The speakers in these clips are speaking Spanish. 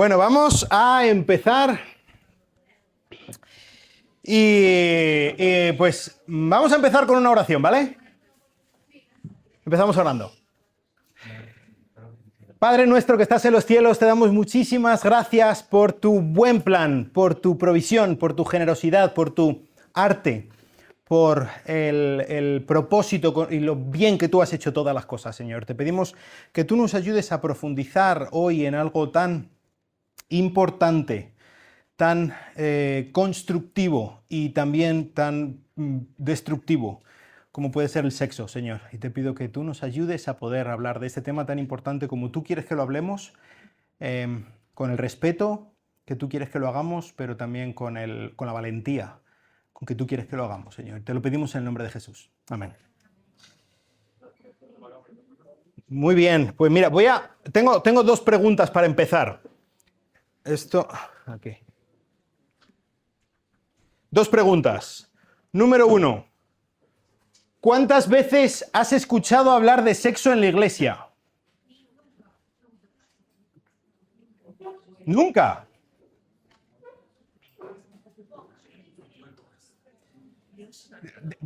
Bueno, vamos a empezar. Pues vamos a empezar con una oración, ¿vale? Empezamos orando. Padre nuestro que estás en los cielos, te damos muchísimas gracias por tu buen plan, por tu provisión, por tu generosidad, por tu arte, por el propósito y lo bien que tú has hecho todas las cosas, Señor. Te pedimos que tú nos ayudes a profundizar hoy en algo tan importante, tan constructivo y también tan destructivo como puede ser el sexo, Señor. Y te pido que tú nos ayudes a poder hablar de este tema tan importante como tú quieres que lo hablemos, con el respeto que tú quieres que lo hagamos, pero también con la valentía con que tú quieres que lo hagamos, Señor. Te lo pedimos en el nombre de Jesús. Amén. Muy bien, pues mira, tengo dos preguntas para empezar. Aquí. Dos preguntas. Número uno. ¿Cuántas veces has escuchado hablar de sexo en la iglesia? Nunca.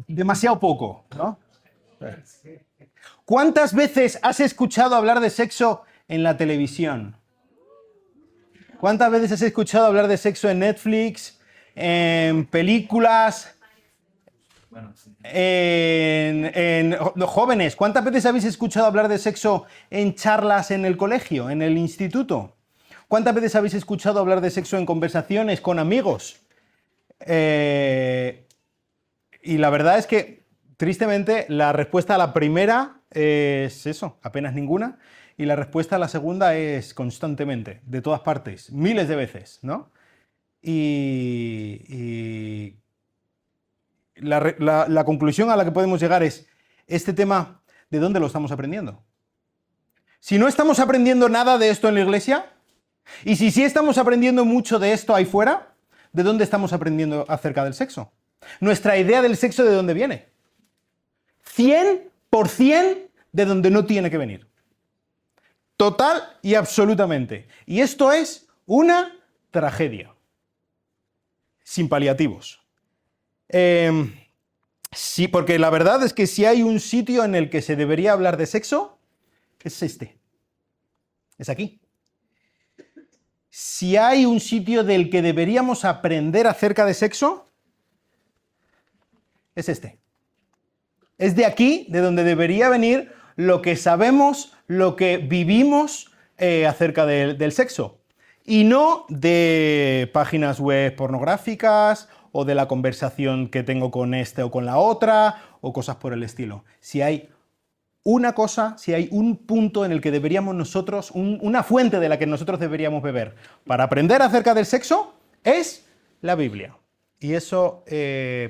Demasiado poco, ¿no? ¿Cuántas veces has escuchado hablar de sexo en la televisión? ¿Cuántas veces has escuchado hablar de sexo en Netflix, en películas? Los jóvenes, ¿cuántas veces habéis escuchado hablar de sexo en charlas en el colegio, en el instituto? ¿Cuántas veces habéis escuchado hablar de sexo en conversaciones con amigos? Y la verdad es que, tristemente, la respuesta a la primera es eso, apenas ninguna, y la respuesta a la segunda es constantemente, de todas partes, miles de veces, ¿no? Y la conclusión a la que podemos llegar es, este tema, ¿de dónde lo estamos aprendiendo? Si no estamos aprendiendo nada de esto en la iglesia, y si sí estamos aprendiendo mucho de esto ahí fuera, ¿de dónde estamos aprendiendo acerca del sexo? Nuestra idea del sexo, ¿de dónde viene? 100% de donde no tiene que venir. Total y absolutamente. Y esto es una tragedia. Sin paliativos. Sí, porque la verdad es que si hay un sitio en el que se debería hablar de sexo, es este. Es aquí. Si hay un sitio del que deberíamos aprender acerca de sexo, es este. Es de aquí, de donde debería venir lo que sabemos, lo que vivimos acerca del sexo. Y no de páginas web pornográficas o de la conversación que tengo con este o con la otra o cosas por el estilo. Si hay una cosa, si hay un punto en el que deberíamos nosotros, una fuente de la que nosotros deberíamos beber para aprender acerca del sexo, es la Biblia. Y eso,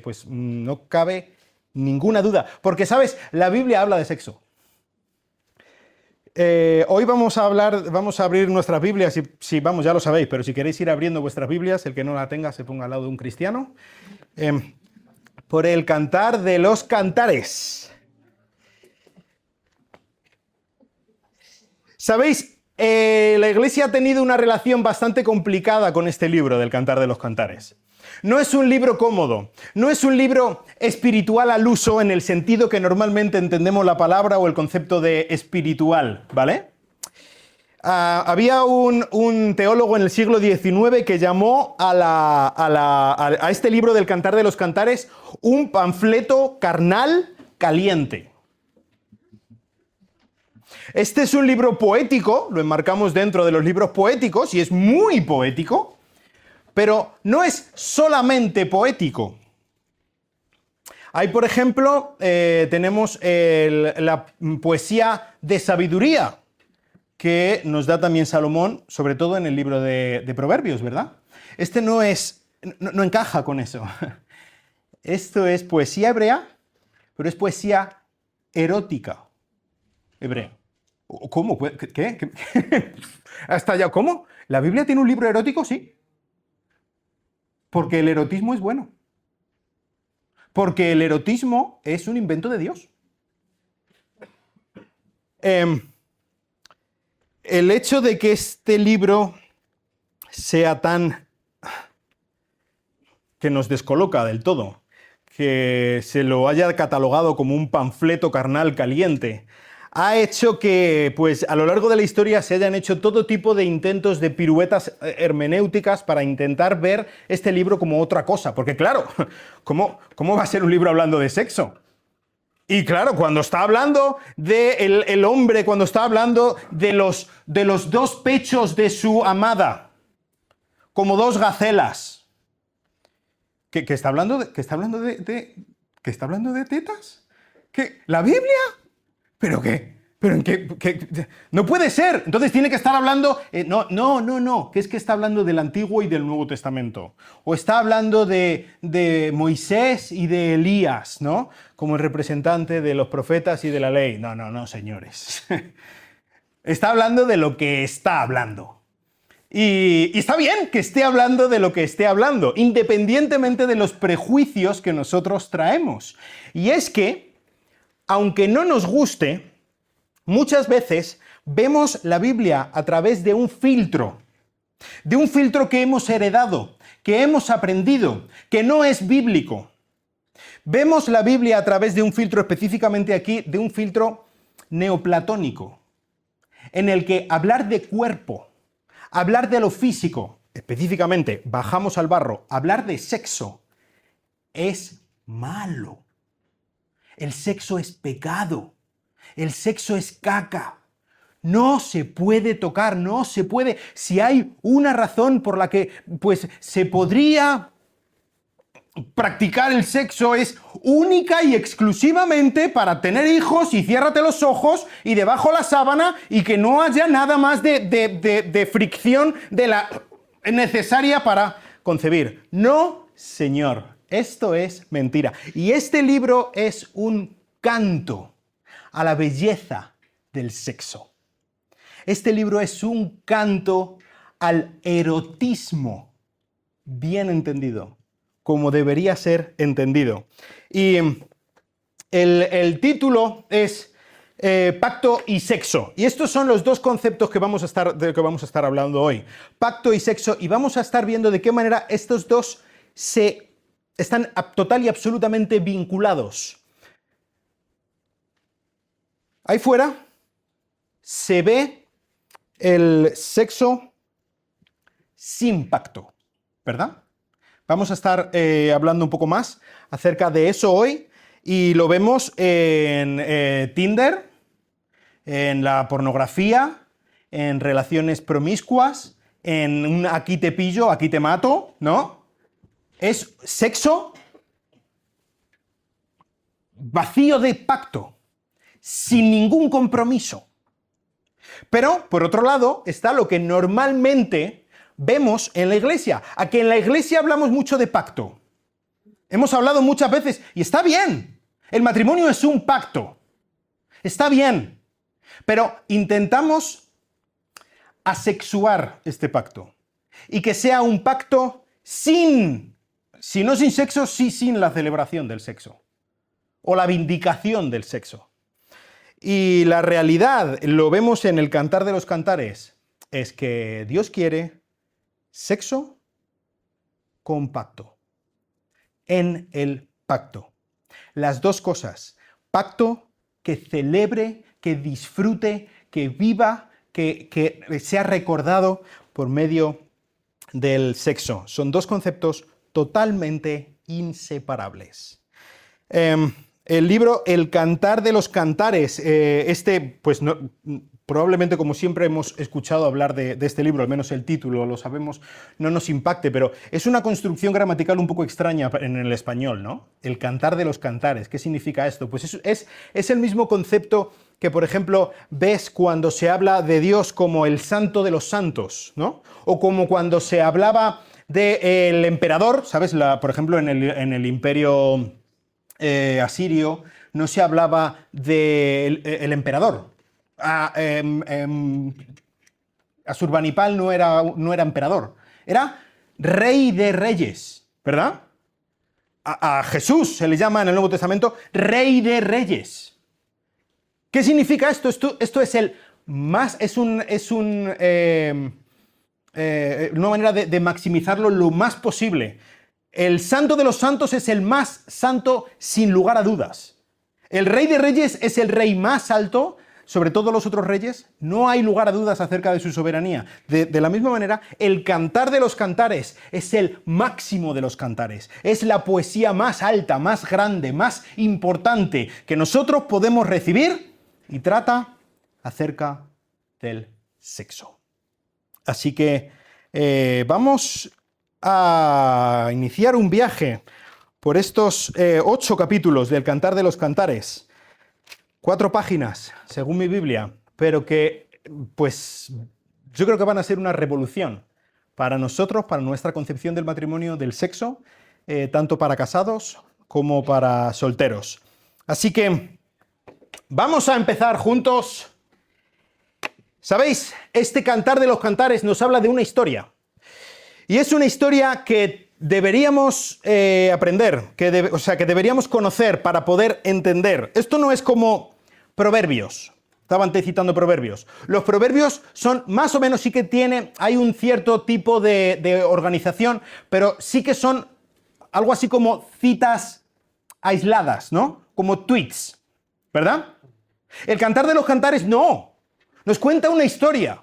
pues, no cabe ninguna duda. Porque, ¿sabes? La Biblia habla de sexo. Hoy vamos a abrir nuestras Biblias, vamos, ya lo sabéis, pero si queréis ir abriendo vuestras Biblias, el que no la tenga se ponga al lado de un cristiano, por el Cantar de los Cantares. ¿Sabéis? La Iglesia ha tenido una relación bastante complicada con este libro del Cantar de los Cantares. No es un libro cómodo, no es un libro espiritual al uso en el sentido que normalmente entendemos la palabra o el concepto de espiritual, ¿vale? Había un teólogo en el siglo XIX que llamó a este libro del Cantar de los Cantares un panfleto carnal caliente. Este es un libro poético, lo enmarcamos dentro de los libros poéticos y es muy poético. Pero no es solamente poético. Hay, por ejemplo, tenemos la poesía de sabiduría, que nos da también Salomón, sobre todo en el libro de Proverbios, ¿verdad? Este no encaja con eso. Esto es poesía hebrea, pero es poesía erótica hebrea. ¿Cómo? ¿Qué? ¿Hasta allá? ¿Cómo? ¿La Biblia tiene un libro erótico? Sí. Porque el erotismo es bueno. Porque el erotismo es un invento de Dios. El hecho de que este libro sea tan... que nos descoloca del todo, que se lo haya catalogado como un panfleto carnal caliente, ha hecho que, pues, a lo largo de la historia se hayan hecho todo tipo de intentos de piruetas hermenéuticas para intentar ver este libro como otra cosa. Porque, claro, ¿cómo va a ser un libro hablando de sexo? Y claro, cuando está hablando de el hombre, cuando está hablando de los dos pechos de su amada, como dos gacelas, ¿que está hablando de tetas? ¿Qué? ¿La Biblia? ¿Pero qué? ¿Pero en qué? No puede ser. Entonces tiene que estar hablando... No. Que es que está hablando del Antiguo y del Nuevo Testamento. O está hablando de Moisés y de Elías, ¿no? Como el representante de los profetas y de la ley. No, señores. Está hablando de lo que está hablando. Y está bien que esté hablando de lo que esté hablando, independientemente de los prejuicios que nosotros traemos. Y es que, aunque no nos guste, muchas veces vemos la Biblia a través de un filtro que hemos heredado, que hemos aprendido, que no es bíblico. Vemos la Biblia a través de un filtro, específicamente aquí, de un filtro neoplatónico, en el que hablar de cuerpo, hablar de lo físico, específicamente, bajamos al barro, hablar de sexo, es malo. El sexo es pecado. El sexo es caca. No se puede tocar, no se puede. Si hay una razón por la que, pues, se podría practicar el sexo, es única y exclusivamente para tener hijos, y ciérrate los ojos y debajo la sábana y que no haya nada más de fricción de la necesaria para concebir. No, señor, esto es mentira. Y este libro es un canto a la belleza del sexo. Este libro es un canto al erotismo bien entendido, como debería ser entendido. Y el título es Pacto y Sexo. Y estos son los dos conceptos de los que vamos a estar hablando hoy. Pacto y sexo. Y vamos a estar viendo de qué manera estos dos están total y absolutamente vinculados. Ahí fuera se ve el sexo sin pacto, ¿verdad? Vamos a estar hablando un poco más acerca de eso hoy, y lo vemos en Tinder, en la pornografía, en relaciones promiscuas, en un aquí te pillo, aquí te mato, ¿no? Es sexo vacío de pacto, sin ningún compromiso. Pero, por otro lado, está lo que normalmente vemos en la iglesia. A que en la iglesia hablamos mucho de pacto. Hemos hablado muchas veces, y está bien. El matrimonio es un pacto. Está bien. Pero intentamos asexuar este pacto. Y que sea un pacto sin, si no sin sexo, sí sin la celebración del sexo. O la vindicación del sexo. Y la realidad, lo vemos en el Cantar de los Cantares, es que Dios quiere sexo con pacto. En el pacto. Las dos cosas. Pacto que celebre, que disfrute, que viva, que sea recordado por medio del sexo. Son dos conceptos totalmente inseparables. El libro El Cantar de los Cantares, pues no, probablemente, como siempre hemos escuchado hablar de este libro, al menos el título, lo sabemos, no nos impacte, pero es una construcción gramatical un poco extraña en el español, ¿no? El Cantar de los Cantares, ¿qué significa esto? Pues es el mismo concepto que, por ejemplo, ves cuando se habla de Dios como el Santo de los Santos, ¿no? O como cuando se hablaba del emperador, ¿sabes? Por ejemplo, en el Imperio asirio no se hablaba del emperador. Asurbanipal no era emperador, era rey de reyes, ¿verdad? A Jesús se le llama en el Nuevo Testamento rey de reyes. ¿Qué significa esto? Esto es el una manera de maximizarlo lo más posible. El santo de los santos es el más santo sin lugar a dudas. El rey de reyes es el rey más alto sobre todos los otros reyes. No hay lugar a dudas acerca de su soberanía. De la misma manera, el cantar de los cantares es el máximo de los cantares. Es la poesía más alta, más grande, más importante que nosotros podemos recibir y trata acerca del sexo. Así que vamos a iniciar un viaje por estos 8 capítulos del Cantar de los Cantares. 4 páginas, según mi Biblia, pero que, pues, yo creo que van a ser una revolución para nosotros, para nuestra concepción del matrimonio, del sexo, tanto para casados como para solteros. Así que vamos a empezar juntos. ¿Sabéis? Este Cantar de los Cantares nos habla de una historia. Y es una historia que deberíamos aprender, que deberíamos conocer para poder entender. Esto no es como Proverbios. Estaba antes citando Proverbios. Los Proverbios son más o menos, sí que hay un cierto tipo de organización, pero sí que son algo así como citas aisladas, ¿no? Como tweets, ¿verdad? El Cantar de los Cantares no. Nos cuenta una historia.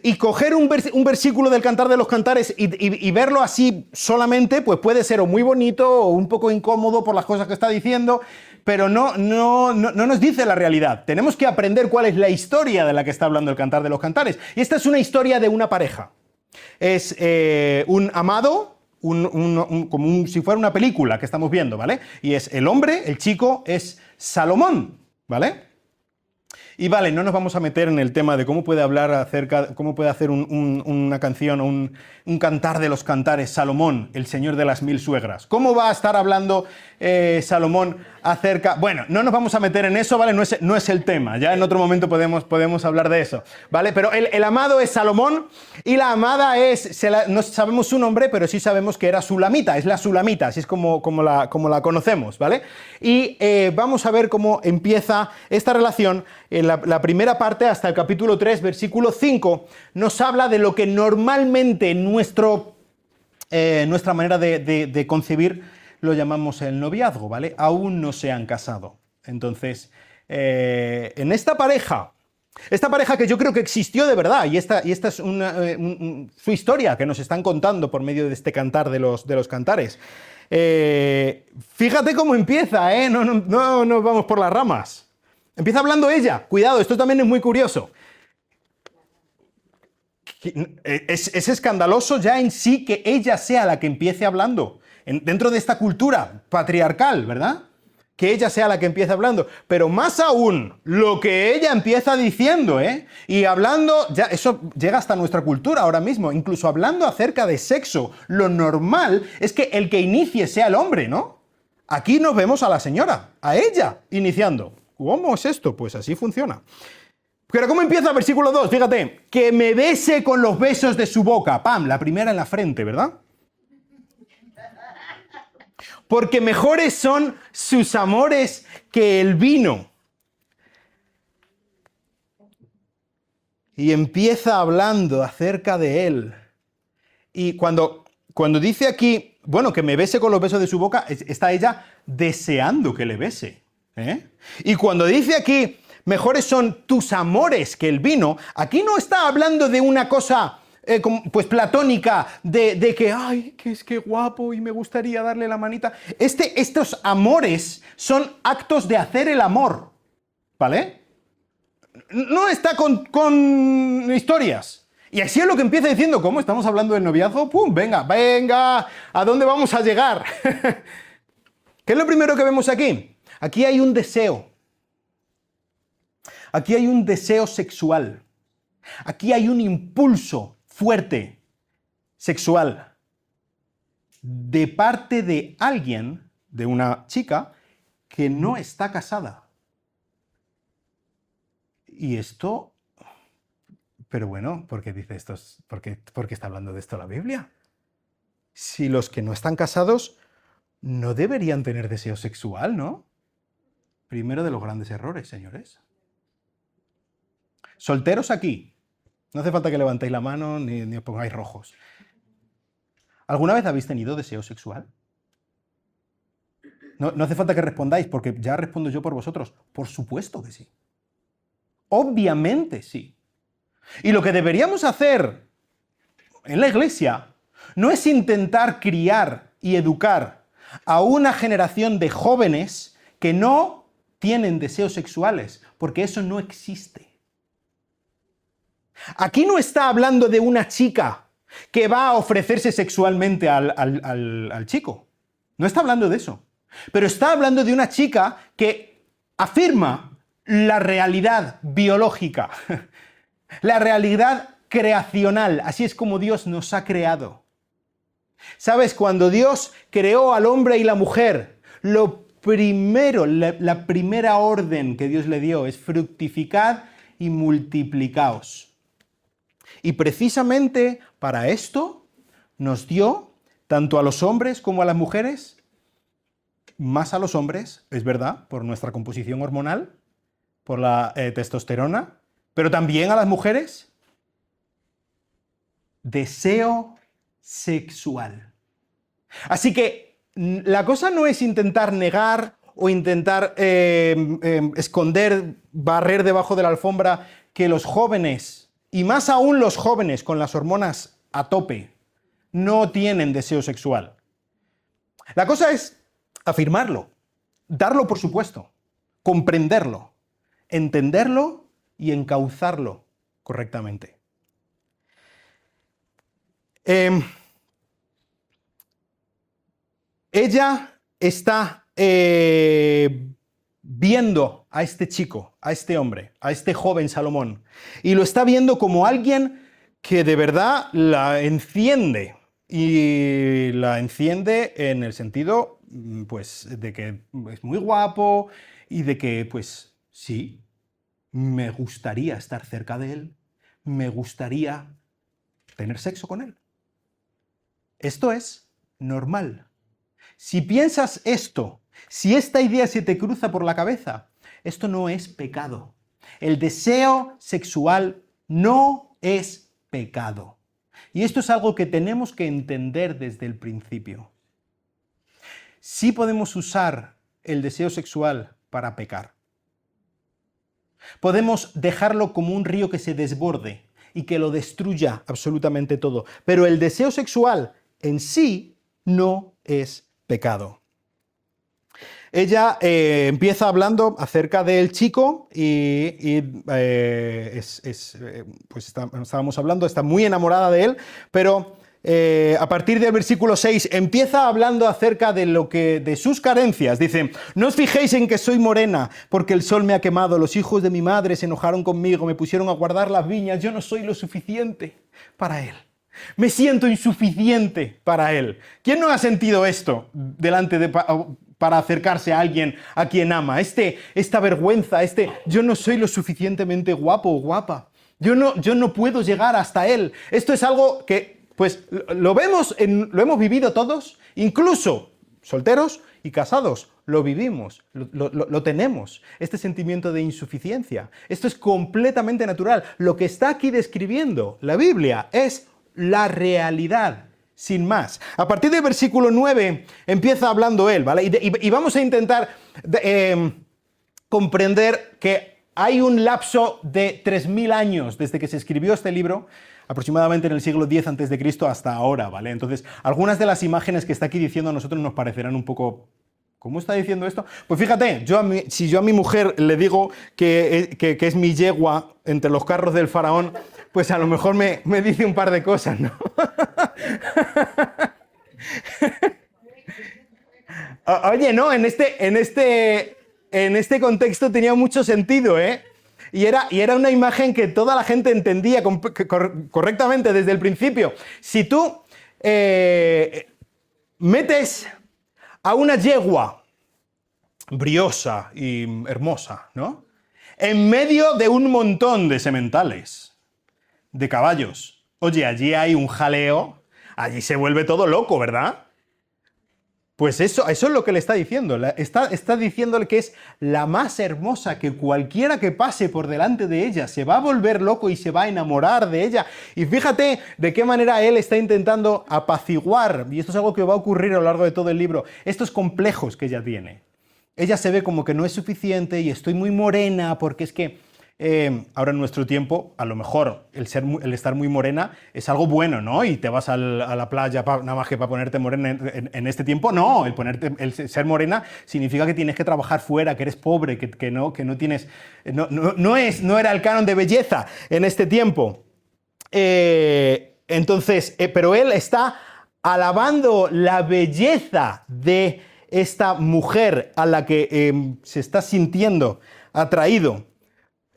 Y coger un versículo del Cantar de los Cantares y verlo así solamente, pues puede ser o muy bonito o un poco incómodo por las cosas que está diciendo, pero no nos dice la realidad. Tenemos que aprender cuál es la historia de la que está hablando el Cantar de los Cantares. Y esta es una historia de una pareja. Es un amado, como si fuera una película que estamos viendo, ¿vale? Y es el hombre, el chico, es Salomón, ¿vale? Y vale, no nos vamos a meter en el tema de cómo puede hacer una canción, un cantar de los cantares, Salomón, el señor de las 1000 suegras. ¿Cómo va a estar hablando Salomón acerca? Bueno, no nos vamos a meter en eso, ¿vale? No es el tema, ya en otro momento podemos hablar de eso, ¿vale? Pero el amado es Salomón y la amada no sabemos su nombre, pero sí sabemos que era Sulamita, es la Sulamita, así es como la conocemos, ¿vale? Y vamos a ver cómo empieza esta relación. La primera parte, hasta el capítulo 3, versículo 5, nos habla de lo que normalmente nuestra manera de concebir lo llamamos el noviazgo, ¿vale? Aún no se han casado. Entonces, en esta pareja que yo creo que existió de verdad, y esta es su historia que nos están contando por medio de este cantar de los cantares. Fíjate cómo empieza, ¿eh? No nos vamos por las ramas. Empieza hablando ella. Cuidado, esto también es muy curioso. Es escandaloso ya en sí que ella sea la que empiece hablando. Dentro de esta cultura patriarcal, ¿verdad? Que ella sea la que empiece hablando. Pero más aún, lo que ella empieza diciendo, ¿eh? Y hablando, ya eso llega hasta nuestra cultura ahora mismo. Incluso hablando acerca de sexo, lo normal es que el que inicie sea el hombre, ¿no? Aquí nos vemos a la señora, a ella, iniciando. ¿Cómo es esto? Pues así funciona. Pero ¿cómo empieza el versículo 2? Fíjate, que me bese con los besos de su boca. ¡Pam! La primera en la frente, ¿verdad? Porque mejores son sus amores que el vino. Y empieza hablando acerca de él. Y cuando dice aquí, bueno, que me bese con los besos de su boca, está ella deseando que le bese. Y cuando dice aquí, mejores son tus amores que el vino, aquí no está hablando de una cosa pues platónica, de que, ay, que es que guapo y me gustaría darle la manita. Estos amores son actos de hacer el amor, ¿vale? No está con historias. Y así es lo que empieza diciendo, ¿cómo estamos hablando del noviazgo? ¡Pum! Venga, ¿a dónde vamos a llegar? ¿Qué es lo primero que vemos aquí? Aquí hay un deseo. Aquí hay un deseo sexual. Aquí hay un impulso fuerte sexual de parte de alguien, de una chica, que no está casada. Y esto, pero bueno, ¿por qué dice esto? ¿Por qué está hablando de esto la Biblia? Si los que no están casados no deberían tener deseo sexual, ¿no? Primero de los grandes errores, señores. Solteros aquí, No hace falta que levantéis la mano ni os pongáis rojos. ¿Alguna vez habéis tenido deseo sexual? No hace falta que respondáis, porque ya respondo yo por vosotros. Por supuesto que sí. Obviamente sí. Y lo que deberíamos hacer en la iglesia no es intentar criar y educar a una generación de jóvenes que no tienen deseos sexuales, porque eso no existe. Aquí no está hablando de una chica que va a ofrecerse sexualmente al chico. No está hablando de eso. Pero está hablando de una chica que afirma la realidad biológica, la realidad creacional. Así es como Dios nos ha creado. ¿Sabes? Cuando Dios creó al hombre y la mujer, lo primero, la primera orden que Dios le dio es fructificad y multiplicaos. Y precisamente para esto nos dio, tanto a los hombres como a las mujeres, más a los hombres, es verdad, por nuestra composición hormonal, por la testosterona, pero también a las mujeres, deseo sexual. Así que la cosa no es intentar negar o intentar esconder, barrer debajo de la alfombra que los jóvenes, y más aún los jóvenes con las hormonas a tope, no tienen deseo sexual. La cosa es afirmarlo, darlo por supuesto, comprenderlo, entenderlo y encauzarlo correctamente. Ella está viendo a este chico, a este hombre, a este joven Salomón, y lo está viendo como alguien que de verdad la enciende, y la enciende en el sentido, pues, de que es muy guapo y de que, pues, sí, me gustaría estar cerca de él, me gustaría tener sexo con él. Esto es normal. Si piensas esto, si esta idea se te cruza por la cabeza, esto no es pecado. El deseo sexual no es pecado. Y esto es algo que tenemos que entender desde el principio. Sí podemos usar el deseo sexual para pecar. Podemos dejarlo como un río que se desborde y que lo destruya absolutamente todo. Pero el deseo sexual en sí no es pecado. Ella empieza hablando acerca del chico pues estábamos hablando, está muy enamorada de él, pero a partir del versículo 6 empieza hablando acerca de sus carencias. Dice: no os fijéis en que soy morena, porque el sol me ha quemado, los hijos de mi madre se enojaron conmigo, me pusieron a guardar las viñas, yo no soy lo suficiente para él. Me siento insuficiente para él. ¿Quién no ha sentido esto para acercarse a alguien a quien ama? Esta vergüenza, yo no soy lo suficientemente guapo o guapa. Yo no puedo llegar hasta él. Esto es algo que, pues, lo hemos vivido todos, incluso solteros y casados. Lo vivimos, lo tenemos, este sentimiento de insuficiencia. Esto es completamente natural. Lo que está aquí describiendo la Biblia es la realidad, sin más. A partir del versículo 9 empieza hablando él, ¿vale? Y vamos a intentar comprender que hay un lapso de 3000 años desde que se escribió este libro, aproximadamente en el siglo X a.C. hasta ahora, ¿vale? Entonces, algunas de las imágenes que está aquí diciendo a nosotros nos parecerán un poco... ¿Cómo está diciendo esto? Pues fíjate, si yo a mi mujer le digo que es mi yegua entre los carros del faraón, pues a lo mejor me dice un par de cosas, ¿no? Oye, no, en este contexto tenía mucho sentido, ¿eh? Y era una imagen que toda la gente entendía correctamente desde el principio. Si tú metes a una yegua briosa y hermosa, ¿no?, en medio de un montón de sementales, de caballos, oye, allí hay un jaleo, allí se vuelve todo loco, ¿verdad? Pues eso es lo que le está diciendo. Está diciéndole que es la más hermosa, que cualquiera que pase por delante de ella se va a volver loco y se va a enamorar de ella. Y fíjate de qué manera él está intentando apaciguar, y esto es algo que va a ocurrir a lo largo de todo el libro, estos complejos que ella tiene. Ella se ve como que no es suficiente y estoy muy morena porque es que ahora en nuestro tiempo, a lo mejor el estar muy morena es algo bueno, ¿no? Y te vas a la playa nada más que para ponerte morena en este tiempo. No, el ser morena significa que tienes que trabajar fuera, que eres pobre, que no tienes... No era el canon de belleza en este tiempo. Pero él está alabando la belleza de esta mujer a la que se está sintiendo atraído.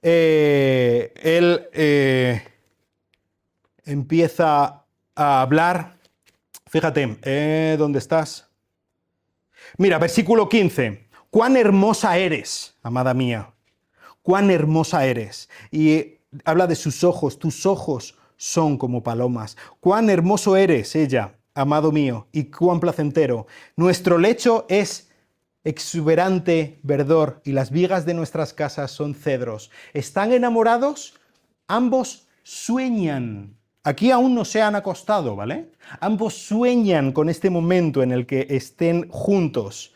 Él empieza a hablar. Fíjate, ¿dónde estás? Mira, versículo 15. Cuán hermosa eres, amada mía. Cuán hermosa eres. Y habla de sus ojos. Tus ojos son como palomas. Cuán hermoso eres, ella, amado mío, y cuán placentero. Nuestro lecho es exuberante verdor y las vigas de nuestras casas son cedros. ¿Están enamorados? Ambos sueñan. Aquí aún no se han acostado, ¿vale? Ambos sueñan con este momento en el que estén juntos.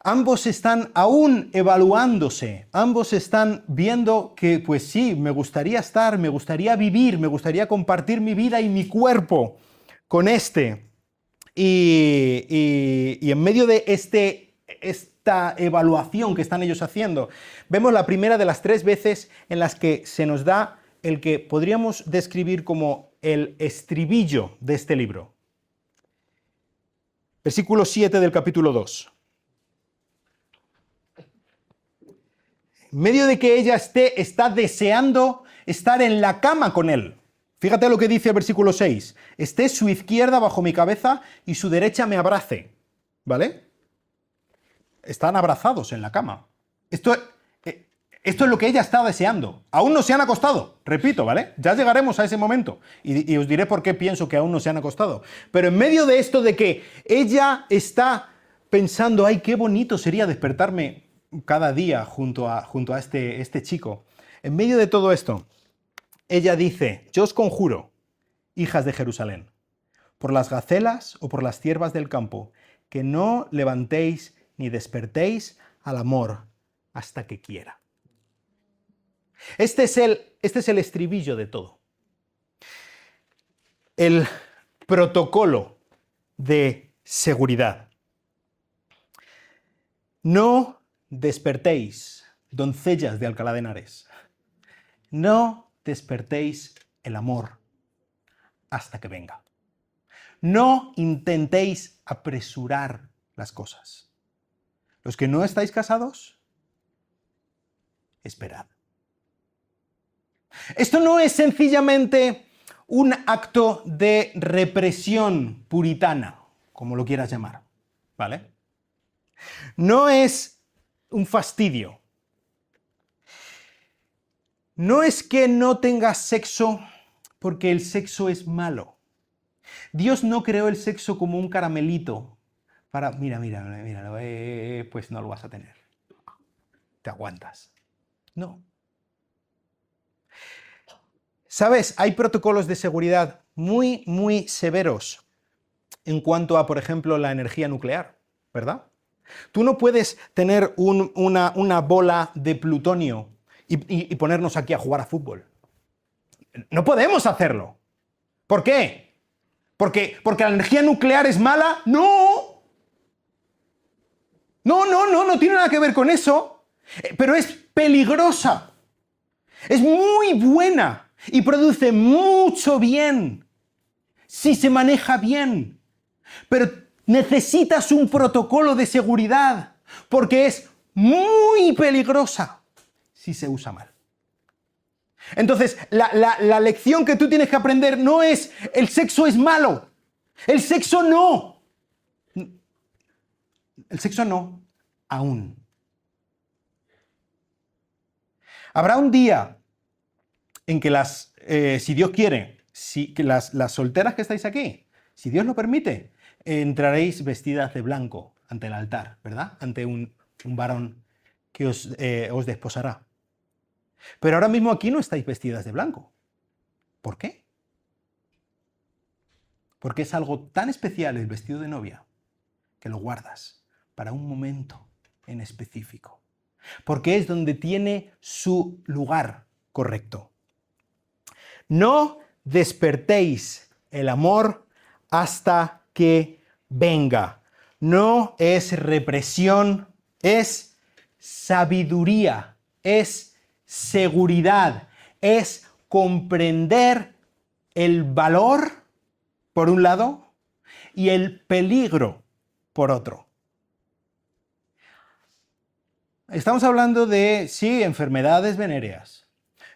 Ambos están aún evaluándose, ambos están viendo que, pues sí, me gustaría estar, me gustaría vivir, me gustaría compartir mi vida y mi cuerpo con este. Y en medio de esta evaluación que están ellos haciendo, vemos la primera de las 3 veces en las que se nos da el que podríamos describir como el estribillo de este libro. Versículo 7 del capítulo 2. En medio de que ella está deseando estar en la cama con él. Fíjate lo que dice el versículo 6. Esté su izquierda bajo mi cabeza y su derecha me abrace. ¿Vale? Están abrazados en la cama. Esto es lo que ella está deseando. Aún no se han acostado, repito, ¿vale? Ya llegaremos a ese momento y os diré por qué pienso que aún no se han acostado. Pero en medio de esto de que ella está pensando, ay, qué bonito sería despertarme cada día junto a este chico. En medio de todo esto, ella dice, yo os conjuro, hijas de Jerusalén, por las gacelas o por las ciervas del campo, que no levantéis ni despertéis al amor hasta que quiera. Este es el estribillo de todo. El protocolo de seguridad. No despertéis, doncellas de Alcalá de Henares. No despertéis el amor hasta que venga. No intentéis apresurar las cosas. Los que no estáis casados, esperad. Esto no es sencillamente un acto de represión puritana, como lo quieras llamar, ¿vale? No es un fastidio. No es que no tengas sexo porque el sexo es malo. Dios no creó el sexo como un caramelito para, mira, pues no lo vas a tener. Te aguantas. No. ¿Sabes? Hay protocolos de seguridad muy, muy severos en cuanto a, por ejemplo, la energía nuclear, ¿verdad? Tú no puedes tener una bola de plutonio y ponernos aquí a jugar a fútbol. No podemos hacerlo. ¿Por qué? ¿Porque la energía nuclear es mala? No. No tiene nada que ver con eso. Pero es peligrosa. Es muy buena y produce mucho bien si se maneja bien. Pero necesitas un protocolo de seguridad porque es muy peligrosa si se usa mal. Entonces, la lección que tú tienes que aprender no es el sexo es malo. El sexo no. El sexo no, aún. Habrá un día en que si Dios quiere, que las solteras que estáis aquí, si Dios lo permite, entraréis vestidas de blanco ante el altar, ¿verdad? Ante un varón que os desposará. Pero ahora mismo aquí no estáis vestidas de blanco. ¿Por qué? Porque es algo tan especial el vestido de novia que lo guardas para un momento en específico. Porque es donde tiene su lugar correcto. No despertéis el amor hasta que venga. No es represión, es sabiduría, es seguridad, es comprender el valor, por un lado, y el peligro, por otro. Estamos hablando de, sí, enfermedades venéreas.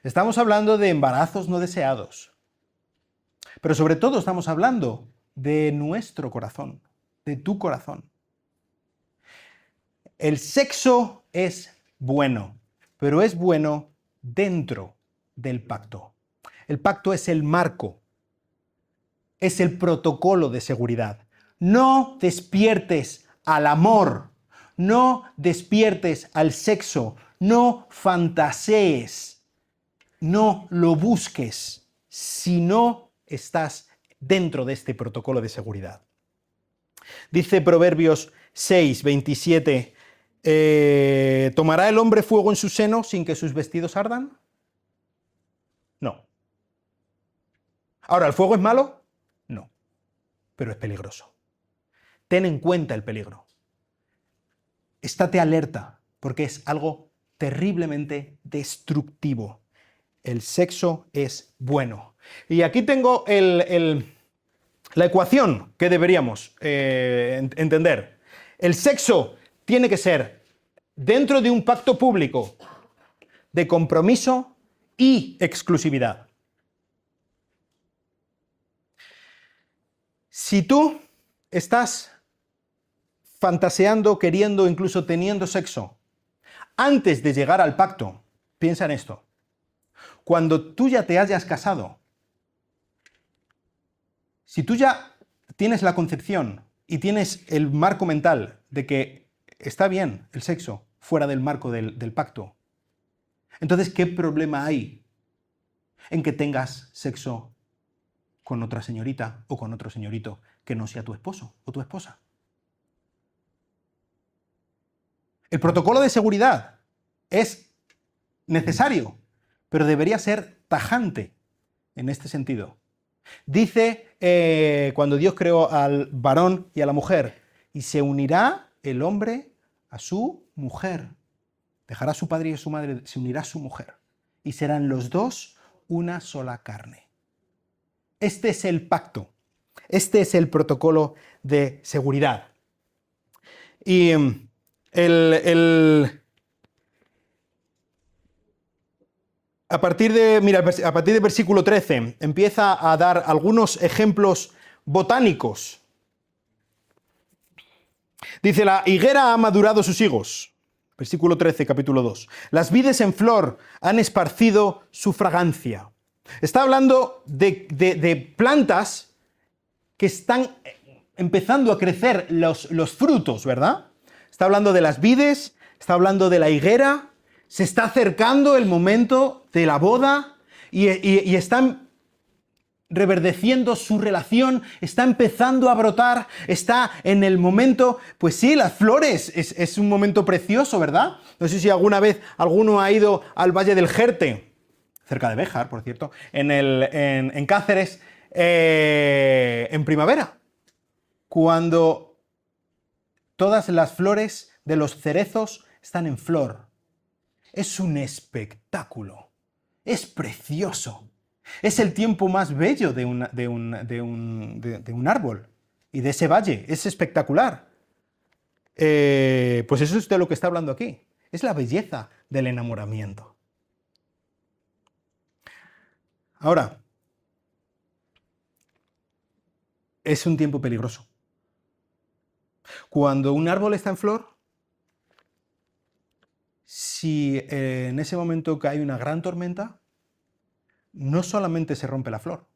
Estamos hablando de embarazos no deseados. Pero sobre todo estamos hablando de nuestro corazón, de tu corazón. El sexo es bueno, pero es bueno dentro del pacto. El pacto es el marco, es el protocolo de seguridad. No despiertes al amor, no despiertes al sexo, no fantasees, no lo busques si no estás dentro de este protocolo de seguridad. Dice Proverbios 6, 27, ¿tomará el hombre fuego en su seno sin que sus vestidos ardan? No. Ahora, ¿el fuego es malo? No, pero es peligroso. Ten en cuenta el peligro. Estate alerta, porque es algo terriblemente destructivo. El sexo es bueno. Y aquí tengo la ecuación que deberíamos entender. El sexo tiene que ser dentro de un pacto público de compromiso y exclusividad. Si tú estás fantaseando, queriendo, incluso teniendo sexo antes de llegar al pacto, piensa en esto. Cuando tú ya te hayas casado, si tú ya tienes la concepción y tienes el marco mental de que está bien el sexo fuera del marco del pacto, entonces, ¿qué problema hay en que tengas sexo con otra señorita o con otro señorito que no sea tu esposo o tu esposa? El protocolo de seguridad es necesario, pero debería ser tajante en este sentido. Dice cuando Dios creó al varón y a la mujer, y se unirá el hombre a su mujer. Dejará a su padre y a su madre, se unirá a su mujer. Y serán los dos una sola carne. Este es el pacto. Este es el protocolo de seguridad. Y a partir del versículo 13 empieza a dar algunos ejemplos botánicos. Dice, la higuera ha madurado sus higos. Versículo 13, capítulo 2. Las vides en flor han esparcido su fragancia. Está hablando de plantas que están empezando a crecer los frutos, ¿verdad? Está hablando de las vides, está hablando de la higuera, se está acercando el momento de la boda y están reverdeciendo su relación, está empezando a brotar, está en el momento, pues sí, las flores, es un momento precioso, ¿verdad? No sé si alguna vez alguno ha ido al Valle del Jerte, cerca de Béjar, por cierto, en Cáceres, en primavera, cuando todas las flores de los cerezos están en flor. Es un espectáculo, es precioso. Es el tiempo más bello de un árbol y de ese valle. Es espectacular. Pues eso es de lo que está hablando aquí. Es la belleza del enamoramiento. Ahora, es un tiempo peligroso. Cuando un árbol está en flor, si en ese momento cae una gran tormenta, no solamente se rompe la flor,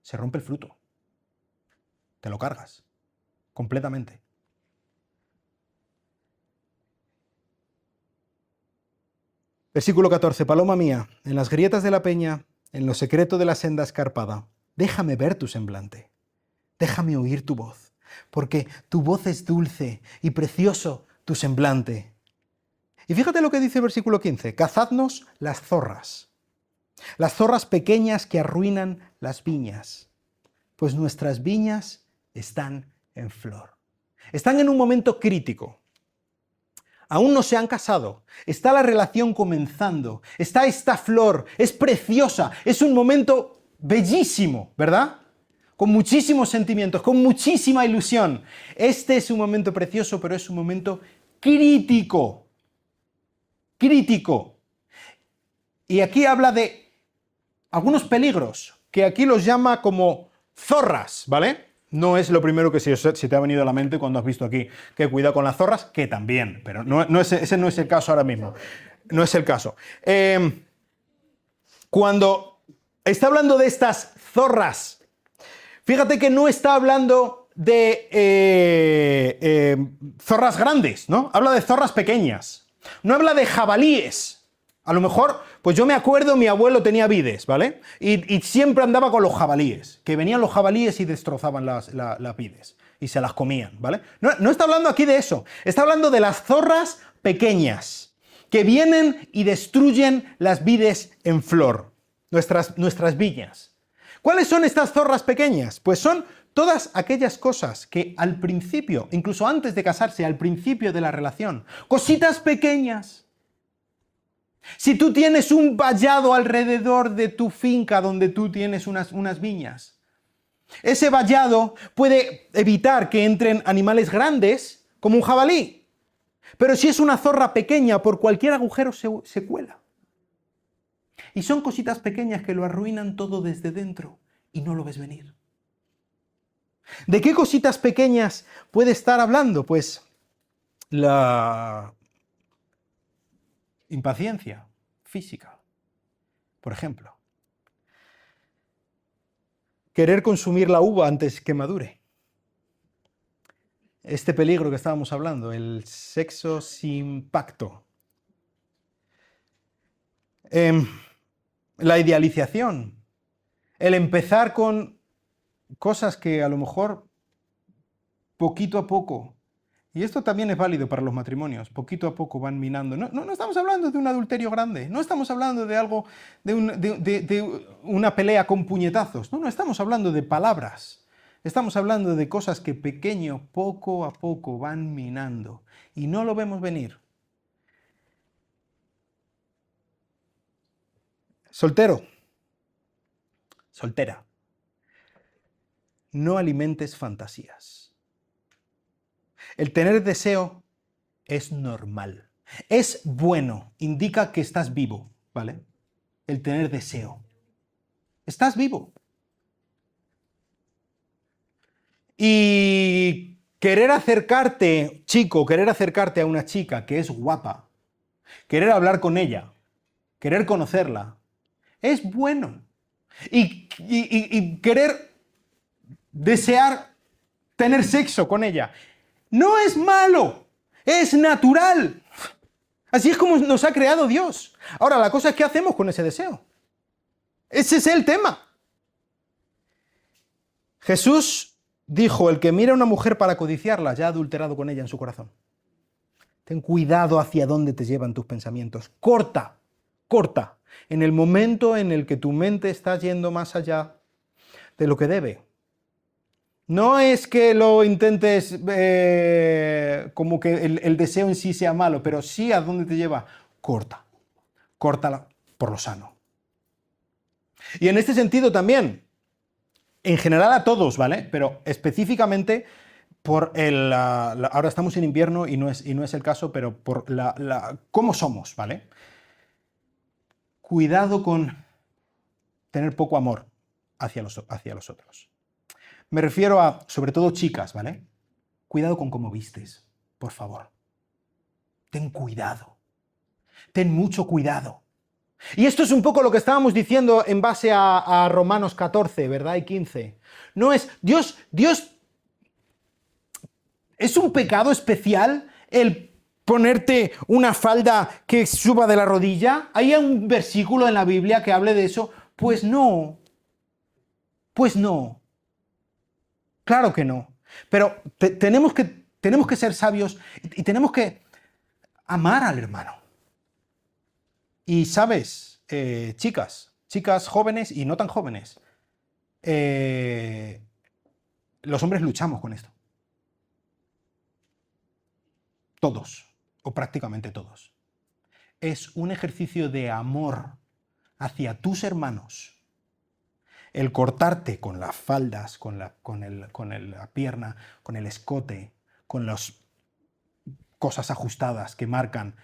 se rompe el fruto. Te lo cargas. completamente. Versículo 14, paloma mía, en las grietas de la peña, en lo secreto de la senda escarpada, déjame ver tu semblante, déjame oír tu voz, porque tu voz es dulce y precioso tu semblante. Y fíjate lo que dice el versículo 15, cazadnos las zorras pequeñas que arruinan las viñas, pues nuestras viñas están en flor. Están en un momento crítico. Aún no se han casado, está la relación comenzando, está esta flor, es preciosa, es un momento bellísimo, ¿verdad? Con muchísimos sentimientos, con muchísima ilusión. Este es un momento precioso, pero es un momento crítico. Crítico. Y aquí habla de algunos peligros, que aquí los llama como zorras, ¿vale? No es lo primero que se te ha venido a la mente cuando has visto aquí que cuidado con las zorras, que también, pero ese no es el caso ahora mismo. No es el caso. Cuando está hablando de estas zorras, fíjate que no está hablando de zorras grandes, ¿no? Habla de zorras pequeñas. No habla de jabalíes. A lo mejor, pues yo me acuerdo, mi abuelo tenía vides, ¿vale? Y siempre andaba con los jabalíes, que venían los jabalíes y destrozaban las vides y se las comían, ¿vale? No está hablando aquí de eso, está hablando de las zorras pequeñas que vienen y destruyen las vides en flor, nuestras viñas. ¿Cuáles son estas zorras pequeñas? Pues son todas aquellas cosas que al principio, incluso antes de casarse, al principio de la relación, cositas pequeñas. Si tú tienes un vallado alrededor de tu finca donde tú tienes unas viñas, ese vallado puede evitar que entren animales grandes como un jabalí. Pero si es una zorra pequeña, por cualquier agujero se cuela. Y son cositas pequeñas que lo arruinan todo desde dentro y no lo ves venir. ¿De qué cositas pequeñas puede estar hablando? Pues la impaciencia física, por ejemplo. Querer consumir la uva antes que madure. Este peligro que estábamos hablando, el sexo sin pacto. La idealización. El empezar con cosas que a lo mejor poquito a poco, y esto también es válido para los matrimonios, poquito a poco van minando. No estamos hablando de un adulterio grande, no estamos hablando de algo, de una pelea con puñetazos, no estamos hablando de palabras, estamos hablando de cosas que pequeño, poco a poco van minando y no lo vemos venir. Soltero, soltera, no alimentes fantasías. El tener deseo es normal, es bueno, indica que estás vivo, ¿vale? El tener deseo. Estás vivo. Y querer acercarte, chico, querer acercarte a una chica que es guapa, querer hablar con ella, querer conocerla, es bueno. Y querer desear tener sexo con ella, no es malo, es natural. Así es como nos ha creado Dios. Ahora, la cosa es qué hacemos con ese deseo. Ese es el tema. Jesús dijo, el que mira a una mujer para codiciarla, ya ha adulterado con ella en su corazón. Ten cuidado hacia dónde te llevan tus pensamientos. Corta. En el momento en el que tu mente está yendo más allá de lo que debe. No es que lo intentes como que el deseo en sí sea malo, pero sí a dónde te lleva. Córtala por lo sano. Y en este sentido también, en general a todos, ¿vale? Pero específicamente por ahora estamos en invierno y no es el caso, pero por cómo somos, ¿vale? Cuidado con tener poco amor hacia los otros. Me refiero a, sobre todo chicas, ¿vale? Cuidado con cómo vistes, por favor. Ten cuidado. Ten mucho cuidado. Y esto es un poco lo que estábamos diciendo en base a Romanos 14, ¿verdad? Y 15. No es, Dios ¿Es un pecado especial el ponerte una falda que suba de la rodilla? ¿Hay un versículo en la Biblia que hable de eso? Pues no. Pues no. Claro que no. Pero tenemos que ser sabios y tenemos que amar al hermano. Y sabes, chicas jóvenes y no tan jóvenes, los hombres luchamos con esto. Todos, o prácticamente todos. Es un ejercicio de amor hacia tus hermanos el cortarte con las faldas, con la pierna, con el escote, con las cosas ajustadas que marcan.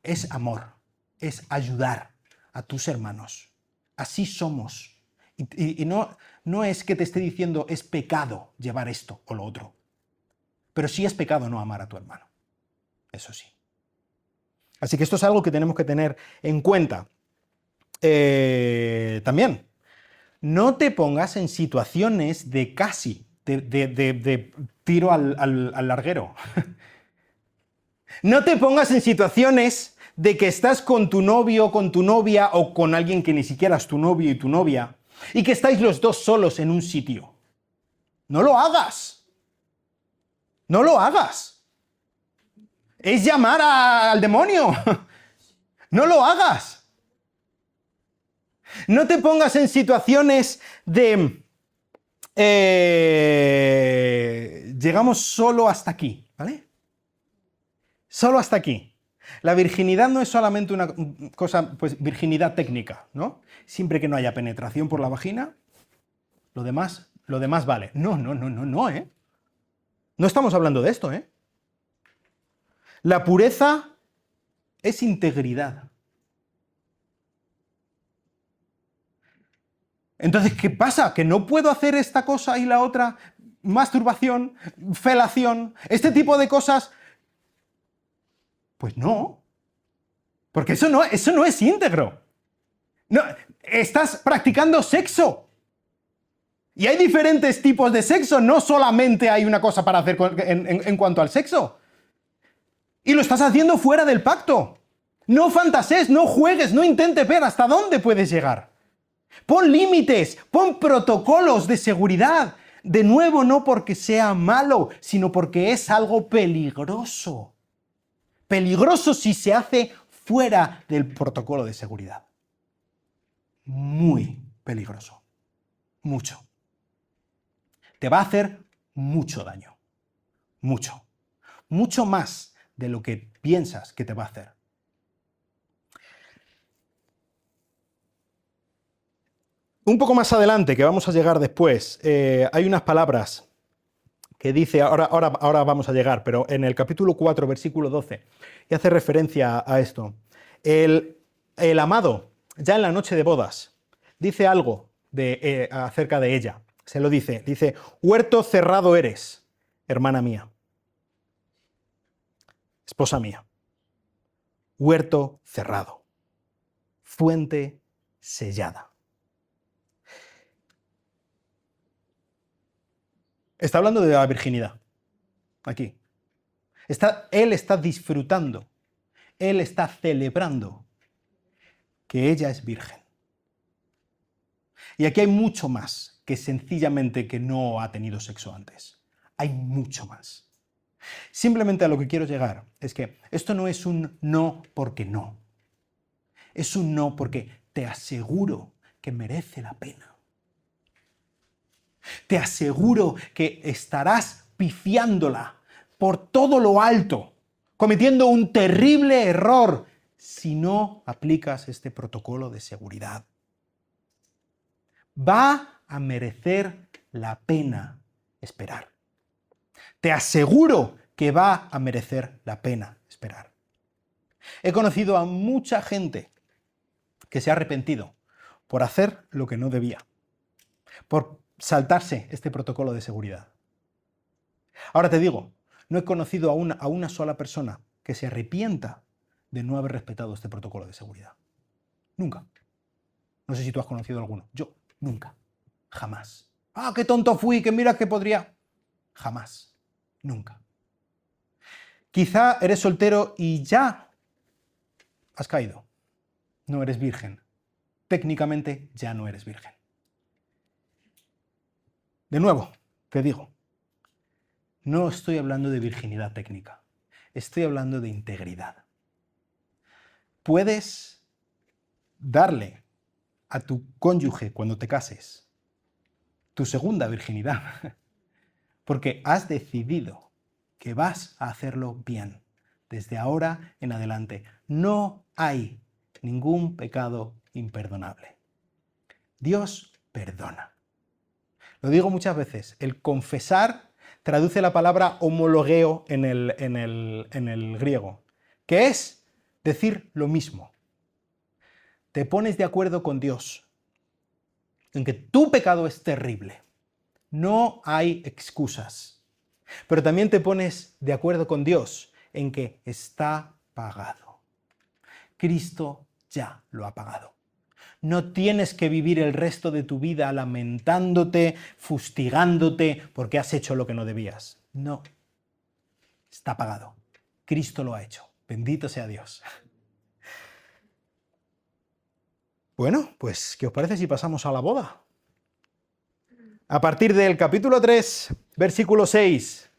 Es amor, es ayudar a tus hermanos. Así somos. Y no es que te esté diciendo es pecado llevar esto o lo otro. Pero sí es pecado no amar a tu hermano. Eso sí. Así que esto es algo que tenemos que tener en cuenta. También, no te pongas en situaciones de casi, de tiro al larguero. No te pongas en situaciones de que estás con tu novio, con tu novia o con alguien que ni siquiera es tu novio y tu novia y que estáis los dos solos en un sitio. No lo hagas. No lo hagas. Es llamar al demonio. No lo hagas. No te pongas en situaciones de llegamos solo hasta aquí, ¿vale? Solo hasta aquí. La virginidad no es solamente una cosa, pues virginidad técnica, ¿no? Siempre que no haya penetración por la vagina, lo demás vale. No, ¿eh? No estamos hablando de esto, ¿eh? La pureza es integridad. Entonces, ¿qué pasa? ¿Que no puedo hacer esta cosa y la otra? Masturbación, felación, este tipo de cosas. Pues no. Porque eso no es íntegro. No, estás practicando sexo. Y hay diferentes tipos de sexo, no solamente hay una cosa para hacer en cuanto al sexo. Y lo estás haciendo fuera del pacto. No fantasees, no juegues, no intentes ver hasta dónde puedes llegar. Pon límites, pon protocolos de seguridad. De nuevo, no porque sea malo, sino porque es algo peligroso. Peligroso si se hace fuera del protocolo de seguridad. Muy peligroso. Mucho. Te va a hacer mucho daño. Mucho. Mucho más de lo que piensas que te va a hacer. Un poco más adelante, que vamos a llegar después, hay unas palabras que dice, ahora vamos a llegar, pero en el capítulo 4, versículo 12, y hace referencia a esto. El amado, ya en la noche de bodas, dice algo acerca de ella. Se lo dice, huerto cerrado eres, hermana mía, esposa mía. Huerto cerrado, fuente sellada. Está hablando de la virginidad, aquí. Él está disfrutando, él está celebrando que ella es virgen. Y aquí hay mucho más que sencillamente que no ha tenido sexo antes. Hay mucho más. Simplemente a lo que quiero llegar es que esto no es un no porque no. Es un no porque te aseguro que merece la pena. Te aseguro que estarás pifiándola por todo lo alto, cometiendo un terrible error si no aplicas este protocolo de seguridad. Va a merecer la pena esperar. Te aseguro que va a merecer la pena esperar. He conocido a mucha gente que se ha arrepentido por hacer lo que no debía, por saltarse este protocolo de seguridad. Ahora te digo, no he conocido a una sola persona que se arrepienta de no haber respetado este protocolo de seguridad. Nunca. No sé si tú has conocido alguno. Yo, nunca. Jamás. Ah, qué tonto fui, que mira que podría. Jamás. Nunca. Quizá eres soltero y ya has caído. No eres virgen. Técnicamente ya no eres virgen. De nuevo, te digo, no estoy hablando de virginidad técnica. Estoy hablando de integridad. Puedes darle a tu cónyuge cuando te cases tu segunda virginidad, porque has decidido que vas a hacerlo bien. Desde ahora en adelante no hay ningún pecado imperdonable. Dios perdona. Lo digo muchas veces, el confesar traduce la palabra homologeo en el griego, que es decir lo mismo. Te pones de acuerdo con Dios en que tu pecado es terrible. No hay excusas. Pero también te pones de acuerdo con Dios en que está pagado. Cristo ya lo ha pagado. No tienes que vivir el resto de tu vida lamentándote, fustigándote porque has hecho lo que no debías. No. Está pagado. Cristo lo ha hecho. Bendito sea Dios. Bueno, pues, ¿qué os parece si pasamos a la boda? A partir del capítulo 3, versículo 6,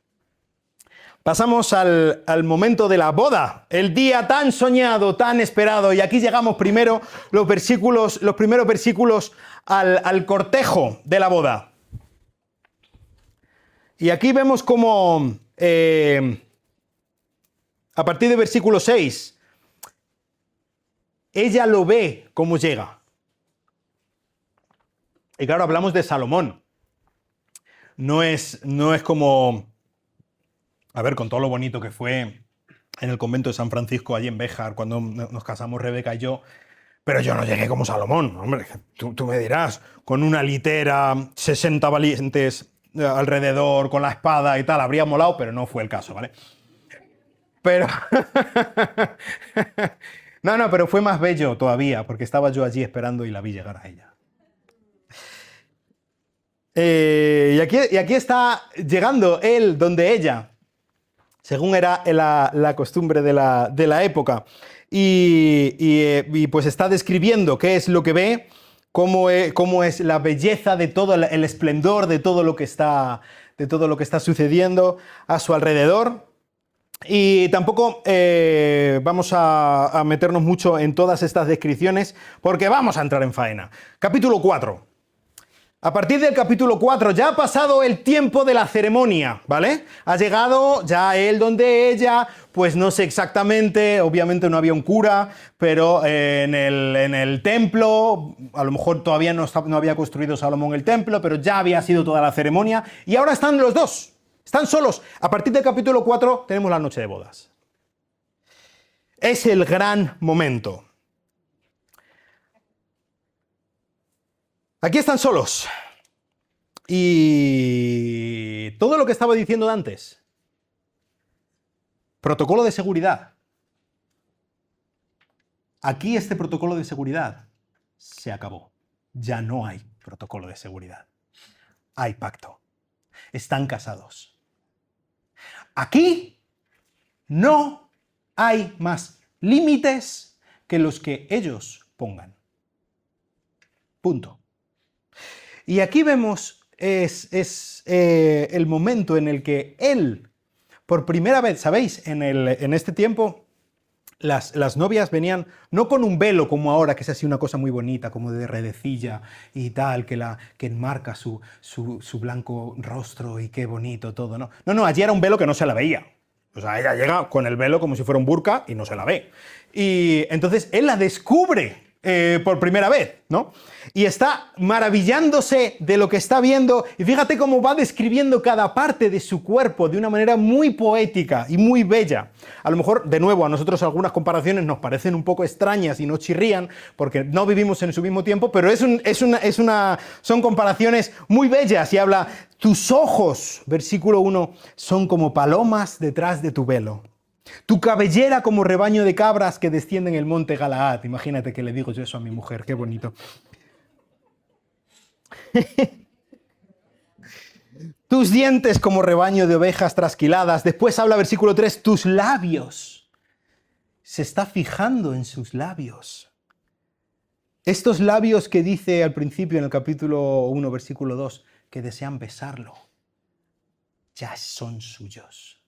pasamos al momento de la boda, el día tan soñado, tan esperado, y aquí llegamos primero los primeros versículos al cortejo de la boda. Y aquí vemos como, a partir del versículo 6, ella lo ve cómo llega. Y claro, hablamos de Salomón. No es como, a ver, con todo lo bonito que fue en el convento de San Francisco, allí en Béjar, cuando nos casamos Rebeca y yo, pero yo no llegué como Salomón, hombre, tú me dirás, con una litera, 60 valientes alrededor, con la espada y tal, habría molado, pero no fue el caso, ¿vale? Pero... No, pero fue más bello todavía, porque estaba yo allí esperando y la vi llegar a ella. Y aquí está llegando él donde ella, según era la costumbre de la época. Y pues está describiendo qué es lo que ve, cómo es la belleza de todo el esplendor de todo lo que está sucediendo a su alrededor. Y tampoco vamos a meternos mucho en todas estas descripciones porque vamos a entrar en faena. Capítulo 4. A partir del capítulo 4 ya ha pasado el tiempo de la ceremonia, ¿vale? Ha llegado ya él donde ella, pues no sé exactamente, obviamente no había un cura, pero en el templo, a lo mejor todavía no había construido Salomón el templo, pero ya había sido toda la ceremonia y ahora están los dos, están solos. A partir del capítulo 4 tenemos la noche de bodas. Es el gran momento. Aquí están solos. Y todo lo que estaba diciendo antes. Protocolo de seguridad. Aquí este protocolo de seguridad se acabó. Ya no hay protocolo de seguridad. Hay pacto. Están casados. Aquí no hay más límites que los que ellos pongan. Punto. Y aquí vemos el momento en el que él, por primera vez, ¿sabéis? En este tiempo, las novias venían no con un velo como ahora, que es así una cosa muy bonita, como de redecilla y tal, que enmarca su blanco rostro y qué bonito todo, ¿no? No, allí era un velo que no se la veía. O sea, ella llega con el velo como si fuera un burka y no se la ve. Y entonces él la descubre por primera vez, ¿no? Y está maravillándose de lo que está viendo y fíjate cómo va describiendo cada parte de su cuerpo de una manera muy poética y muy bella. A lo mejor, de nuevo, a nosotros algunas comparaciones nos parecen un poco extrañas y nos chirrían porque no vivimos en su mismo tiempo, pero son comparaciones muy bellas y habla, tus ojos, versículo 1, son como palomas detrás de tu velo. Tu cabellera como rebaño de cabras que descienden el monte Galaad. Imagínate que le digo yo eso a mi mujer, qué bonito. Tus dientes como rebaño de ovejas trasquiladas. Después habla, versículo 3, tus labios. Se está fijando en sus labios. Estos labios que dice al principio en el capítulo 1, versículo 2, que desean besarlo, ya son suyos.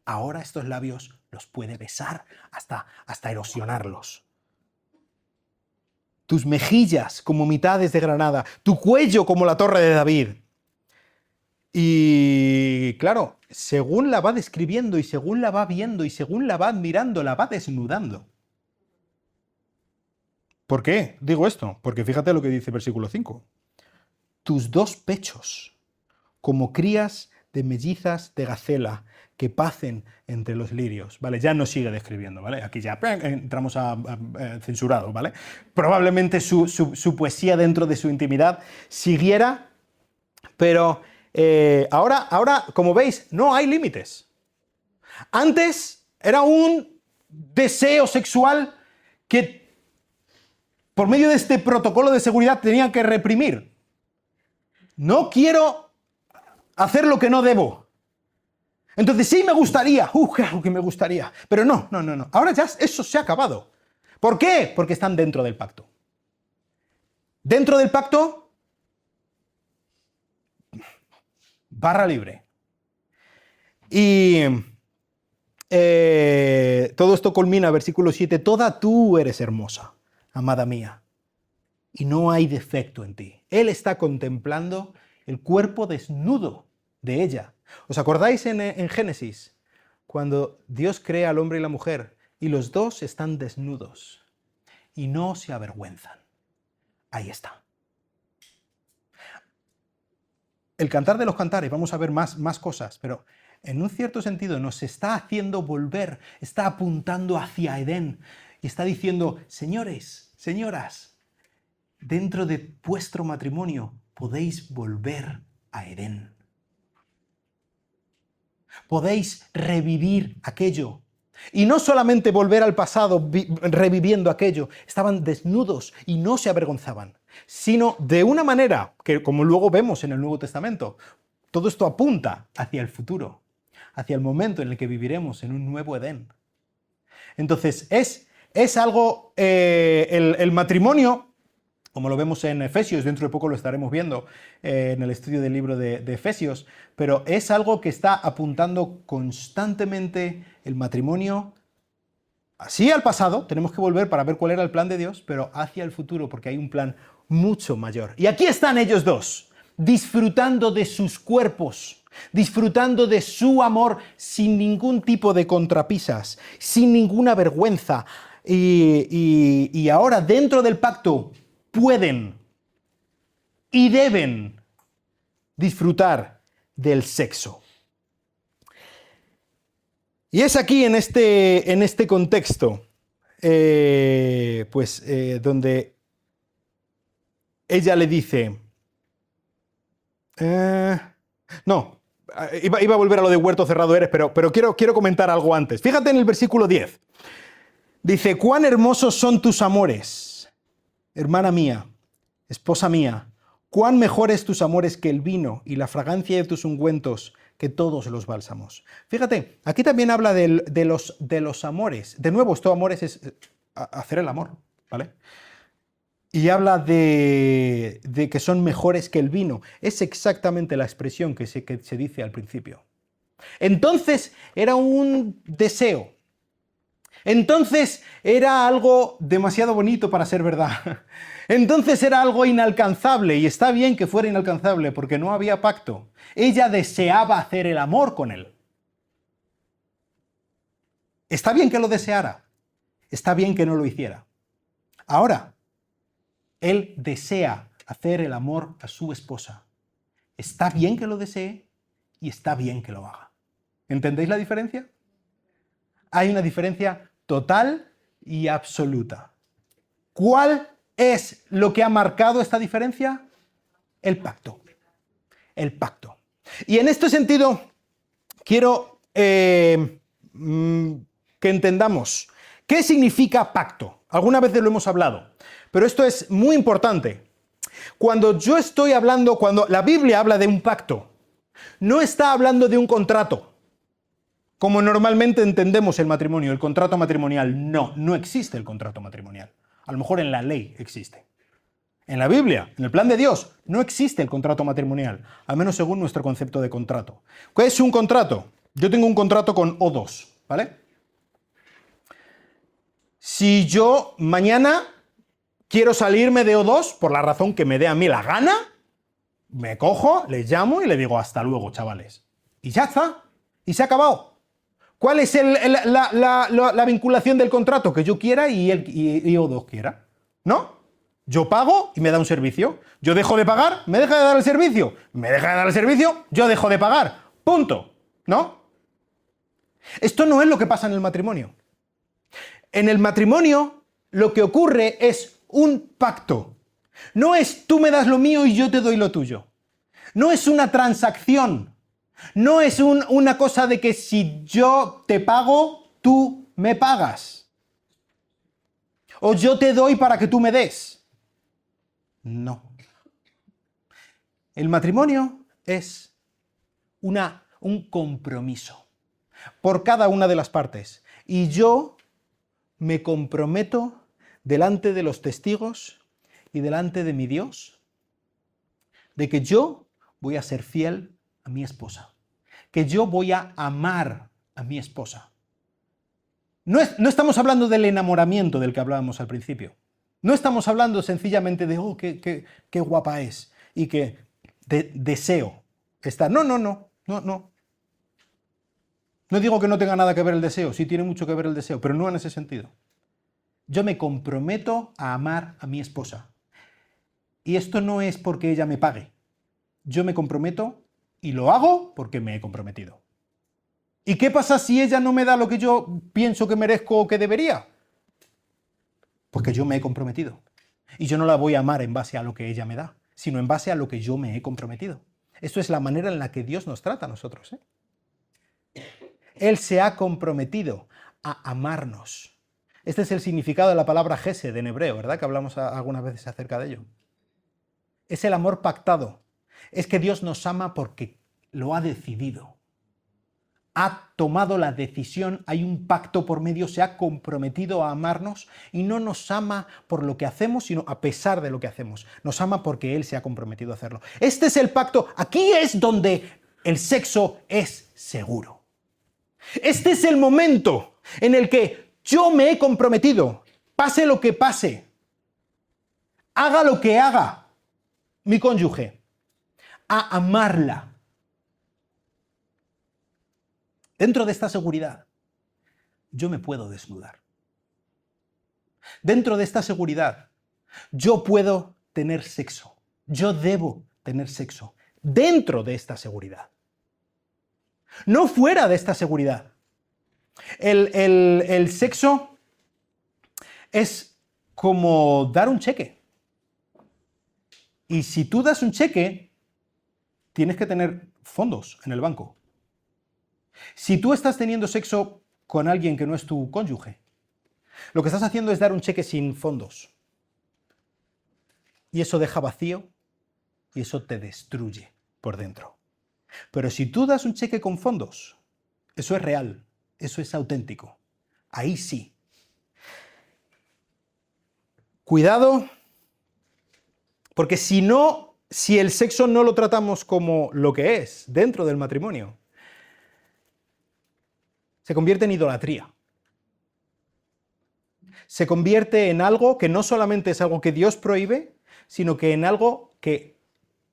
Ahora estos labios los puede besar hasta erosionarlos. Tus mejillas como mitades de granada, tu cuello como la torre de David. Y claro, según la va describiendo y según la va viendo y según la va admirando, la va desnudando. ¿Por qué digo esto? Porque fíjate lo que dice versículo 5. Tus dos pechos, como crías de mellizas de gacela que pacen entre los lirios. ¿Vale? Ya no sigue describiendo, ¿vale? Aquí ya entramos a censurado, ¿vale? Probablemente su poesía dentro de su intimidad siguiera, pero ahora, como veis, no hay límites. Antes era un deseo sexual que por medio de este protocolo de seguridad tenían que reprimir. No quiero hacer lo que no debo. Entonces sí me gustaría, claro que me gustaría, pero no. Ahora ya eso se ha acabado. ¿Por qué? Porque están dentro del pacto. Dentro del pacto, barra libre. Y todo esto culmina, versículo 7, toda tú eres hermosa, amada mía, y no hay defecto en ti. Él está contemplando el cuerpo desnudo de ella. ¿Os acordáis en Génesis? Cuando Dios crea al hombre y la mujer, y los dos están desnudos, y no se avergüenzan. Ahí está. El Cantar de los Cantares, vamos a ver más cosas, pero en un cierto sentido nos está haciendo volver, está apuntando hacia Edén, y está diciendo, señores, señoras, dentro de vuestro matrimonio podéis volver a Edén. Podéis revivir aquello. Y no solamente volver al pasado reviviendo aquello, estaban desnudos y no se avergonzaban, sino de una manera que, como luego vemos en el Nuevo Testamento, todo esto apunta hacia el futuro, hacia el momento en el que viviremos en un nuevo Edén. Entonces, es algo, el matrimonio, como lo vemos en Efesios, dentro de poco lo estaremos viendo en el estudio del libro de Efesios, pero es algo que está apuntando constantemente el matrimonio, así al pasado, tenemos que volver para ver cuál era el plan de Dios, pero hacia el futuro, porque hay un plan mucho mayor. Y aquí están ellos dos, disfrutando de sus cuerpos, disfrutando de su amor sin ningún tipo de contrapisas, sin ninguna vergüenza. Y ahora, dentro del pacto, pueden y deben disfrutar del sexo. Y es aquí, en este contexto, donde ella le dice... no, iba a volver a lo de huerto cerrado eres, pero quiero comentar algo antes. Fíjate en el versículo 10. Dice, cuán hermosos son tus amores, hermana mía, esposa mía, cuán mejores tus amores que el vino y la fragancia de tus ungüentos que todos los bálsamos. Fíjate, aquí también habla de los amores. De nuevo, esto amores es hacer el amor, ¿vale? Y habla de que son mejores que el vino. Es exactamente la expresión que se dice al principio. Entonces era un deseo. Entonces era algo demasiado bonito para ser verdad. Entonces era algo inalcanzable, y está bien que fuera inalcanzable porque no había pacto. Ella deseaba hacer el amor con él. Está bien que lo deseara, está bien que no lo hiciera. Ahora, él desea hacer el amor a su esposa. Está bien que lo desee y está bien que lo haga. ¿Entendéis la diferencia? Hay una diferencia total y absoluta. ¿Cuál es lo que ha marcado esta diferencia? El pacto. El pacto. Y en este sentido, quiero que entendamos qué significa pacto. Alguna vez lo hemos hablado, pero esto es muy importante. Cuando yo estoy hablando, cuando la Biblia habla de un pacto, No está hablando de un contrato, como normalmente entendemos el matrimonio, el contrato matrimonial. No, no existe el contrato matrimonial. A lo mejor en la ley existe. En la Biblia, en el plan de Dios, no existe el contrato matrimonial, al menos según nuestro concepto de contrato. ¿Qué es un contrato? Yo tengo un contrato con O2, ¿vale? Si yo mañana quiero salirme de O2, por la razón que me dé a mí la gana, me cojo, les llamo y le digo hasta luego, chavales. Y ya está. Y se ha acabado. ¿Cuál es la vinculación del contrato? Que yo quiera y O2 quiera. ¿No? Yo pago y me da un servicio. Yo dejo de pagar, me deja de dar el servicio. Me deja de dar el servicio, yo dejo de pagar. Punto. ¿No? Esto no es lo que pasa en el matrimonio. En el matrimonio lo que ocurre es un pacto. No es tú me das lo mío y yo te doy lo tuyo. No es una transacción. No es una cosa de que si yo te pago, tú me pagas. O yo te doy para que tú me des. No. El matrimonio es un compromiso por cada una de las partes. Y yo me comprometo delante de los testigos y delante de mi Dios de que yo voy a ser fiel a mi esposa, que yo voy a amar a mi esposa. No estamos hablando del enamoramiento del que hablábamos al principio. No estamos hablando sencillamente de, oh, qué guapa es y que deseo estar. No. No digo que no tenga nada que ver el deseo, sí tiene mucho que ver el deseo, pero no en ese sentido. Yo me comprometo a amar a mi esposa. Y esto no es porque ella me pague. Yo me comprometo y lo hago porque me he comprometido. ¿Y qué pasa si ella no me da lo que yo pienso que merezco o que debería? Porque yo me he comprometido. Y yo no la voy a amar en base a lo que ella me da, sino en base a lo que yo me he comprometido. Esto es la manera en la que Dios nos trata a nosotros, ¿eh? Él se ha comprometido a amarnos. Este es el significado de la palabra Gesed en hebreo, ¿verdad? Que hablamos algunas veces acerca de ello. Es el amor pactado. Es que Dios nos ama porque lo ha decidido. Ha tomado la decisión, hay un pacto por medio, se ha comprometido a amarnos y no nos ama por lo que hacemos, sino a pesar de lo que hacemos. Nos ama porque Él se ha comprometido a hacerlo. Este es el pacto. Aquí es donde el sexo es seguro. Este es el momento en el que yo me he comprometido, pase lo que pase, haga lo que haga mi cónyuge, a amarla. Dentro de esta seguridad, yo me puedo desnudar. Dentro de esta seguridad, yo puedo tener sexo. Yo debo tener sexo. Dentro de esta seguridad. No fuera de esta seguridad. El sexo es como dar un cheque. Y si tú das un cheque, tienes que tener fondos en el banco. Si tú estás teniendo sexo con alguien que no es tu cónyuge, lo que estás haciendo es dar un cheque sin fondos. Y eso deja vacío y eso te destruye por dentro. Pero si tú das un cheque con fondos, eso es real, eso es auténtico. Ahí sí. Cuidado, porque si el sexo no lo tratamos como lo que es dentro del matrimonio, se convierte en idolatría. Se convierte en algo que no solamente es algo que Dios prohíbe, sino que en algo que,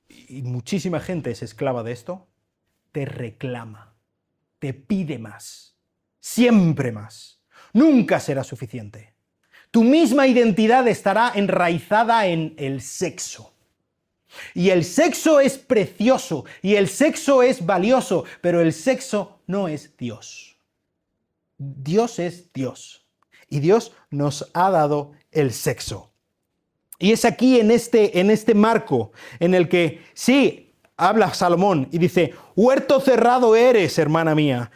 y muchísima gente es esclava de esto, te reclama, te pide más, siempre más. Nunca será suficiente. Tu misma identidad estará enraizada en el sexo. Y el sexo es precioso, y el sexo es valioso, pero el sexo no es Dios. Dios es Dios. Y Dios nos ha dado el sexo. Y es aquí en este marco en el que sí, habla Salomón y dice, huerto cerrado eres, hermana mía,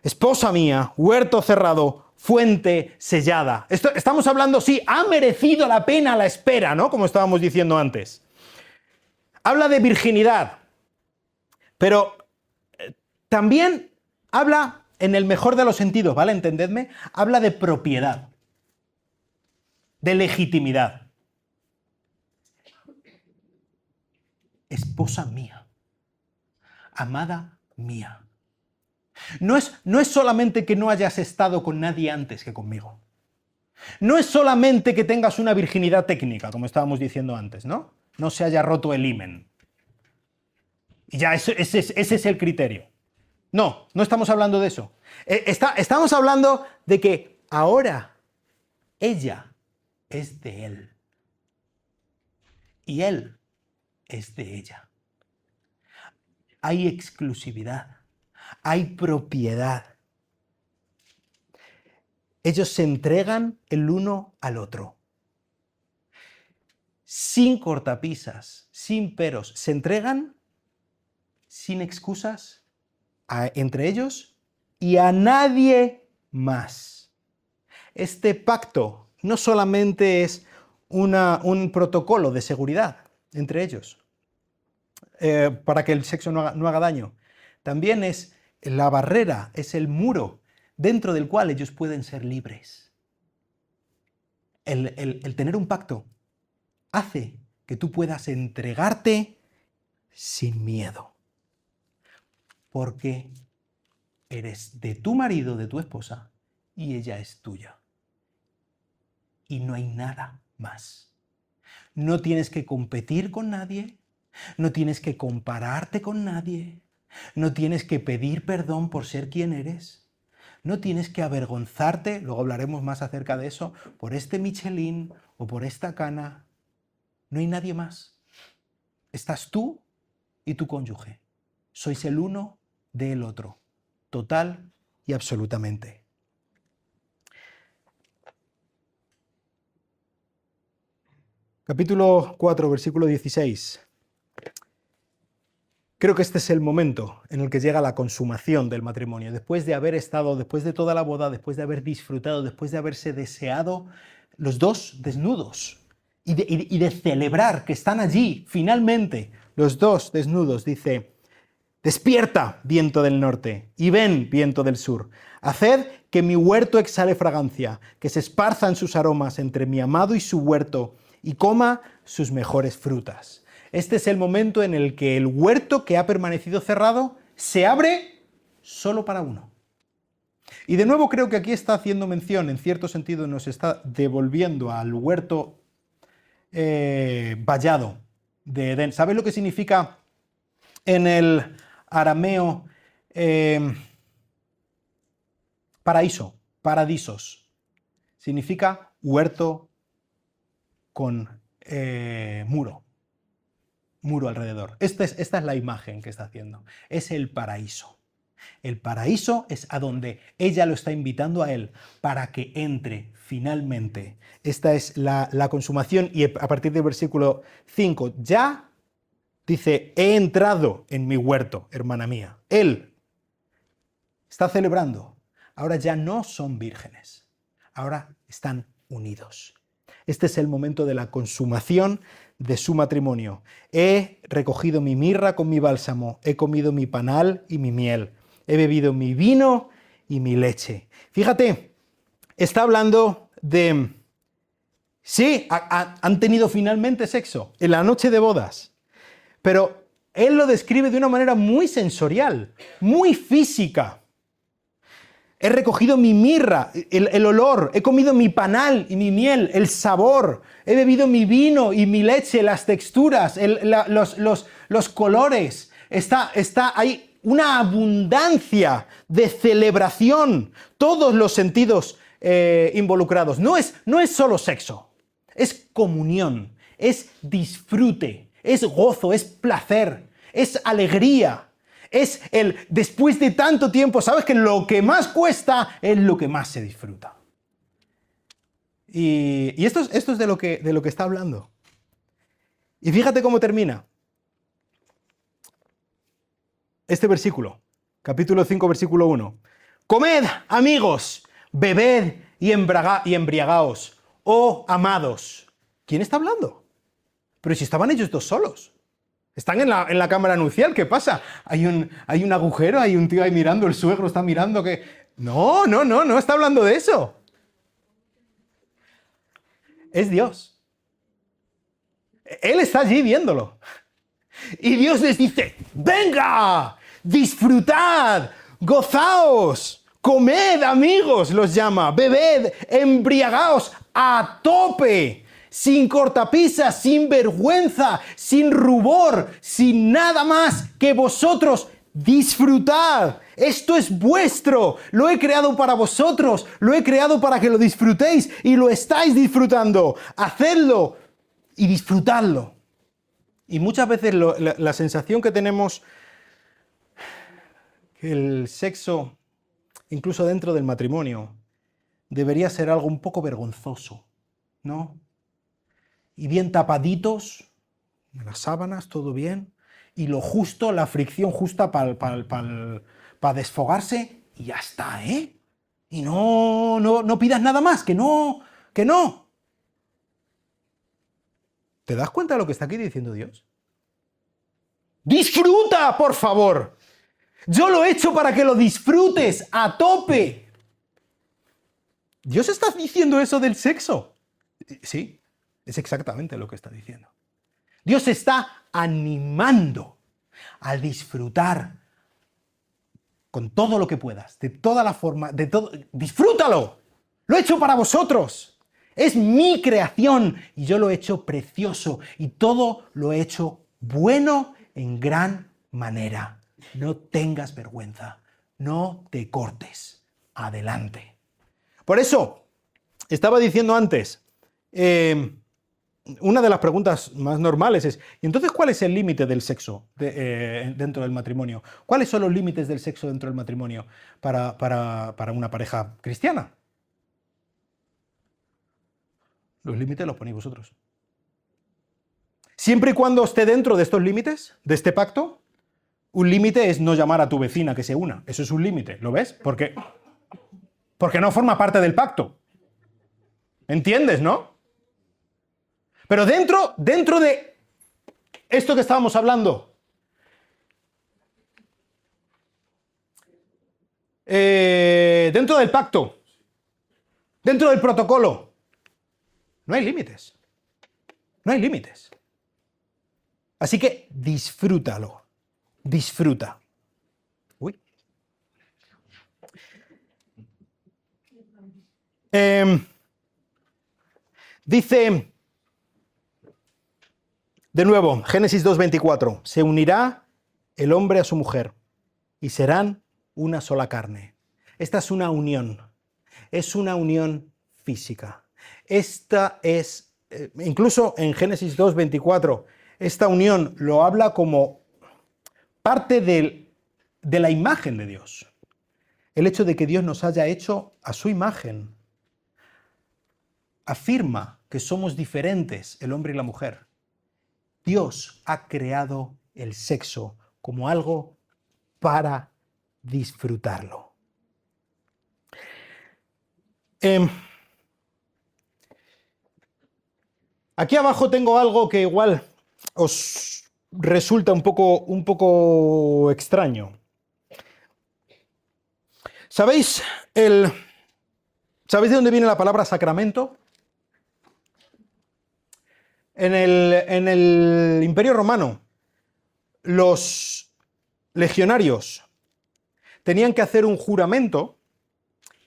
esposa mía, huerto cerrado, fuente sellada. Estamos hablando, sí, ha merecido la pena la espera, ¿no? Como estábamos diciendo antes. Habla de virginidad, pero También habla, en el mejor de los sentidos, ¿vale? Entendedme, habla de propiedad, de legitimidad. Esposa mía, amada mía. No es solamente que no hayas estado con nadie antes que conmigo. No es solamente que tengas una virginidad técnica, como estábamos diciendo antes, ¿no? No se haya roto el himen. Y ya ese es el criterio. No, no estamos hablando de eso. Estamos hablando de que ahora ella es de él. Y él es de ella. Hay exclusividad. Hay propiedad. Ellos se entregan el uno al otro. Sin cortapisas, sin peros. Se entregan sin excusas entre ellos y a nadie más. Este pacto no solamente es un protocolo de seguridad entre ellos, para que el sexo no haga daño. También es la barrera, es el muro dentro del cual ellos pueden ser libres. El tener un pacto hace que tú puedas entregarte sin miedo. Porque eres de tu marido, de tu esposa, y ella es tuya. Y no hay nada más. No tienes que competir con nadie, no tienes que compararte con nadie, no tienes que pedir perdón por ser quien eres, no tienes que avergonzarte, luego hablaremos más acerca de eso, por este Michelin o por esta cana. No hay nadie más. Estás tú y tu cónyuge. Sois el uno del otro, total y absolutamente. Capítulo 4, versículo 16. Creo que este es el momento en el que llega la consumación del matrimonio. Después de haber estado, después de toda la boda, después de haber disfrutado, después de haberse deseado, los dos desnudos. Y de celebrar que están allí, finalmente, los dos desnudos, dice: despierta, viento del norte, y ven, viento del sur. Haced que mi huerto exhale fragancia, que se esparzan sus aromas entre mi amado y su huerto, y coma sus mejores frutas. Este es el momento en el que el huerto que ha permanecido cerrado se abre solo para uno. Y de nuevo creo que aquí está haciendo mención, en cierto sentido nos está devolviendo al huerto vallado de Edén. ¿Sabes lo que significa en el arameo paraíso? Paradisos. Significa huerto con muro alrededor. Esta es la imagen que está haciendo. Es el paraíso. El paraíso es a donde ella lo está invitando a él para que entre finalmente. Esta es la consumación, y a partir del versículo 5 ya dice: he entrado en mi huerto, hermana mía. Él está celebrando. Ahora ya no son vírgenes. Ahora están unidos. Este es el momento de la consumación de su matrimonio. He recogido mi mirra con mi bálsamo, he comido mi panal y mi miel, he bebido mi vino y mi leche. Fíjate, está hablando de... Sí, han tenido finalmente sexo en la noche de bodas, pero él lo describe de una manera muy sensorial, muy física. He recogido mi mirra, el olor, he comido mi panal y mi miel, el sabor, he bebido mi vino y mi leche, las texturas, los colores. Hay una abundancia de celebración, todos los sentidos involucrados. No es solo sexo, es comunión, es disfrute, es gozo, es placer, es alegría. Es después de tanto tiempo, sabes que lo que más cuesta es lo que más se disfruta. Y esto es de lo que está hablando. Y fíjate cómo termina este versículo, capítulo 5, versículo 1. Comed, amigos, bebed y embriagaos, oh amados. ¿Quién está hablando? Pero si estaban ellos dos solos. Están en la cámara nupcial, ¿qué pasa? Hay un agujero, hay un tío ahí mirando, el suegro está mirando que... No está hablando de eso. Es Dios. Él está allí viéndolo. Y Dios les dice, venga, disfrutad, gozaos, comed, amigos, los llama, bebed, embriagaos a tope, sin cortapisas, sin vergüenza, sin rubor, sin nada más que vosotros. Disfrutad, esto es vuestro, lo he creado para vosotros, lo he creado para que lo disfrutéis y lo estáis disfrutando. Hacedlo y disfrutadlo. Y muchas veces la sensación que tenemos que el sexo, incluso dentro del matrimonio, debería ser algo un poco vergonzoso, ¿no? Y bien tapaditos, en las sábanas, todo bien, y lo justo, la fricción justa para desfogarse, y ya está, ¿eh? Y no pidas nada más, que no. ¿Te das cuenta de lo que está aquí diciendo Dios? ¡Disfruta, por favor! Yo lo he hecho para que lo disfrutes a tope. ¿Dios está diciendo eso del sexo? Sí, es exactamente lo que está diciendo. Dios está animando a disfrutar con todo lo que puedas, de toda la forma, de todo. ¡Disfrútalo! Lo he hecho para vosotros. Es mi creación y yo lo he hecho precioso y todo lo he hecho bueno en gran manera. No tengas vergüenza, no te cortes. Adelante. Por eso, estaba diciendo antes, una de las preguntas más normales es, ¿y entonces cuál es el límite del sexo dentro del matrimonio? ¿Cuáles son los límites del sexo dentro del matrimonio para una pareja cristiana? Los límites los ponéis vosotros. Siempre y cuando esté dentro de estos límites, de este pacto, un límite es no llamar a tu vecina que se una. Eso es un límite, ¿lo ves? Porque no forma parte del pacto. ¿Entiendes, no? Pero dentro de esto que estábamos hablando, dentro del pacto, dentro del protocolo, no hay límites. No hay límites. Así que disfrútalo. Disfruta. Uy. Dice, de nuevo, Génesis 2:24, se unirá el hombre a su mujer y serán una sola carne. Esta es una unión física. Esta es, incluso en Génesis 2:24, esta unión lo habla como parte de la imagen de Dios. El hecho de que Dios nos haya hecho a su imagen afirma que somos diferentes, el hombre y la mujer. Dios ha creado el sexo como algo para disfrutarlo. Aquí abajo tengo algo que igual os resulta un poco extraño. ¿Sabéis de dónde viene la palabra sacramento? En el Imperio Romano, los legionarios tenían que hacer un juramento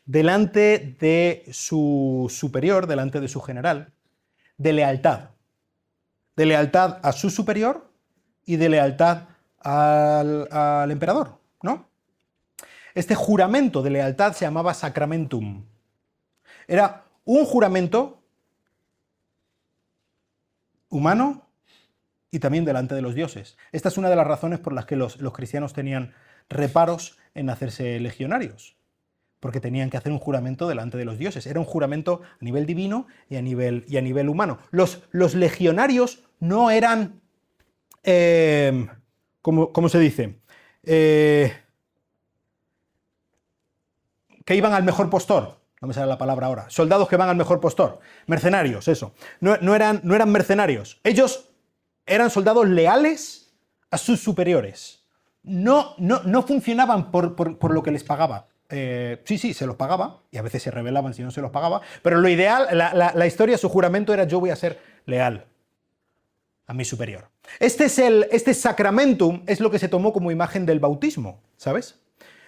delante de su superior, delante de su general, de lealtad. De lealtad a su superior y de lealtad al emperador, ¿no? Este juramento de lealtad se llamaba sacramentum. Era un juramento humano y también delante de los dioses. Esta es una de las razones por las que los cristianos tenían reparos en hacerse legionarios, porque tenían que hacer un juramento delante de los dioses. Era un juramento a nivel divino y a nivel humano. Los legionarios no eran, ¿cómo se dice? Que iban al mejor postor. No me sale la palabra ahora. Soldados que van al mejor postor. Mercenarios, eso. No eran mercenarios. Ellos eran soldados leales a sus superiores. No funcionaban por lo que les pagaba. Sí, se los pagaba, y a veces se rebelaban si no se los pagaba, pero lo ideal, la historia, su juramento era: yo voy a ser leal a mi superior. Este sacramentum es lo que se tomó como imagen del bautismo, ¿sabes?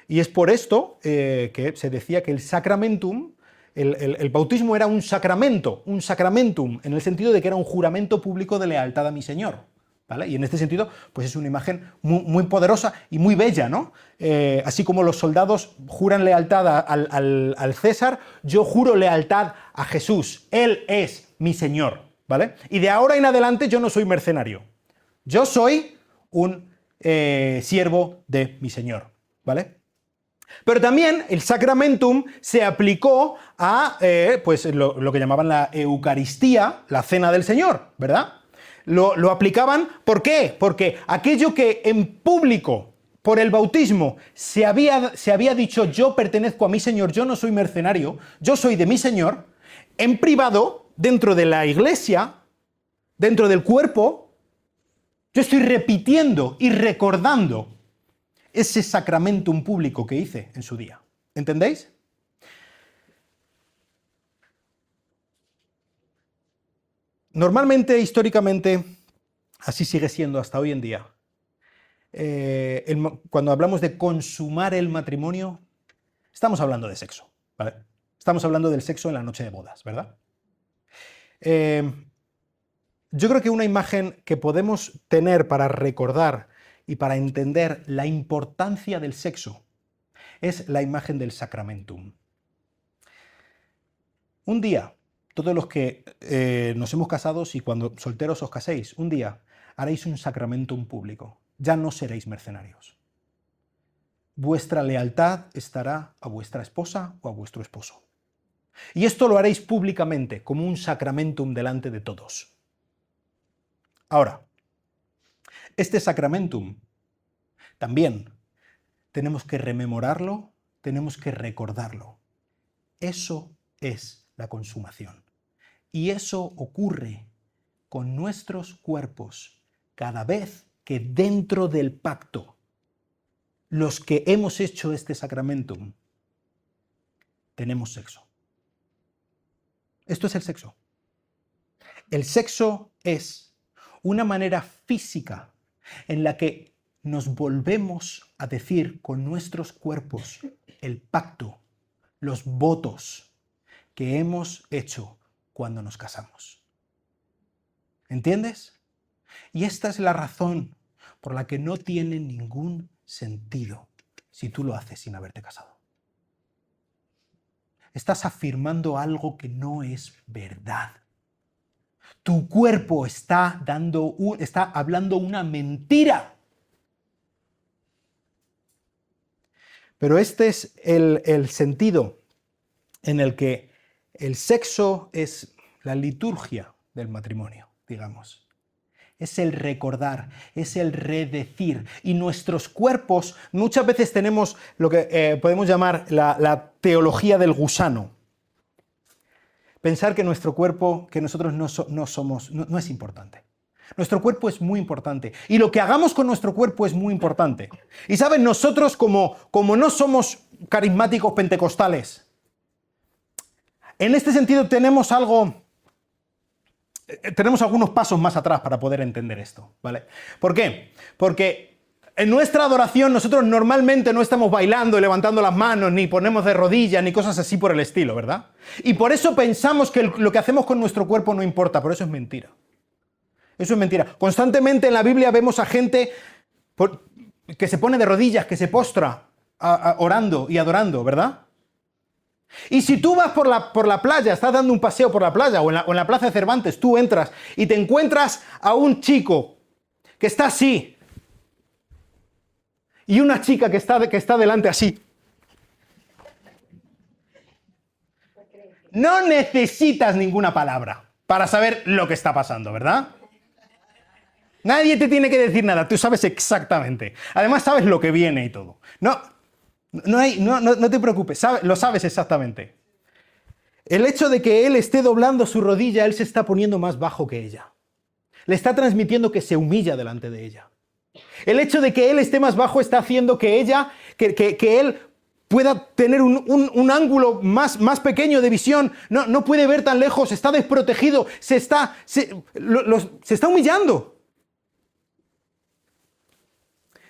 Y es por esto que se decía que el sacramentum, el bautismo era un sacramento, un sacramentum, en el sentido de que era un juramento público de lealtad a mi Señor, ¿vale? Y en este sentido, pues es una imagen muy poderosa y muy bella, ¿no? Así como los soldados juran lealtad al César, yo juro lealtad a Jesús. Él es mi Señor, ¿vale? Y de ahora en adelante yo no soy mercenario. Yo soy un siervo de mi Señor, ¿vale? Pero también el sacramentum se aplicó a pues lo que llamaban la Eucaristía, la cena del Señor, ¿verdad? Lo aplicaban, ¿por qué? Porque aquello que en público, por el bautismo, se había dicho: yo pertenezco a mi Señor, yo no soy mercenario, yo soy de mi Señor, en privado, dentro de la iglesia, dentro del cuerpo, yo estoy repitiendo y recordando ese sacramentum público que hice en su día. ¿Entendéis? Normalmente, históricamente, así sigue siendo hasta hoy en día. Cuando hablamos de consumar el matrimonio, estamos hablando de sexo, ¿vale? Estamos hablando del sexo en la noche de bodas, ¿verdad? Yo creo que una imagen que podemos tener para recordar y para entender la importancia del sexo es la imagen del sacramentum. Un día, todos los que nos hemos casado, y cuando solteros os caséis, un día haréis un sacramentum público. Ya no seréis mercenarios. Vuestra lealtad estará a vuestra esposa o a vuestro esposo. Y esto lo haréis públicamente, como un sacramentum delante de todos. Ahora, este sacramentum también tenemos que rememorarlo, tenemos que recordarlo. Eso es la consumación. Y eso ocurre con nuestros cuerpos cada vez que dentro del pacto, los que hemos hecho este sacramentum, tenemos sexo. Esto es el sexo. El sexo es una manera física en la que nos volvemos a decir con nuestros cuerpos el pacto, los votos que hemos hecho cuando nos casamos. ¿Entiendes? Y esta es la razón por la que no tiene ningún sentido si tú lo haces sin haberte casado. Estás afirmando algo que no es verdad. Tu cuerpo está hablando una mentira. Pero este es el sentido en el que el sexo es la liturgia del matrimonio, digamos. Es el recordar, es el redecir. Y nuestros cuerpos, muchas veces tenemos lo que podemos llamar la teología del gusano. Pensar que nuestro cuerpo, que nosotros no es importante. Nuestro cuerpo es muy importante. Y lo que hagamos con nuestro cuerpo es muy importante. Y saben, nosotros como no somos carismáticos pentecostales, en este sentido tenemos algunos pasos más atrás para poder entender esto, ¿vale? ¿Por qué? Porque en nuestra adoración nosotros normalmente no estamos bailando y levantando las manos, ni ponemos de rodillas, ni cosas así por el estilo, ¿verdad? Y por eso pensamos que lo que hacemos con nuestro cuerpo no importa, pero eso es mentira. Eso es mentira. Constantemente en la Biblia vemos a gente que se pone de rodillas, que se postra orando y adorando, ¿verdad? Y si tú vas por la playa, estás dando un paseo por la playa o en la plaza de Cervantes, tú entras y te encuentras a un chico que está así y una chica que está delante así. No necesitas ninguna palabra para saber lo que está pasando, ¿verdad? Nadie te tiene que decir nada, tú sabes exactamente. Además sabes lo que viene y todo. No te preocupes, lo sabes exactamente. El hecho de que él esté doblando su rodilla, él se está poniendo más bajo que ella. Le está transmitiendo que se humilla delante de ella. El hecho de que él esté más bajo está haciendo que que él pueda tener un ángulo más pequeño de visión, no puede ver tan lejos, está desprotegido, se está humillando.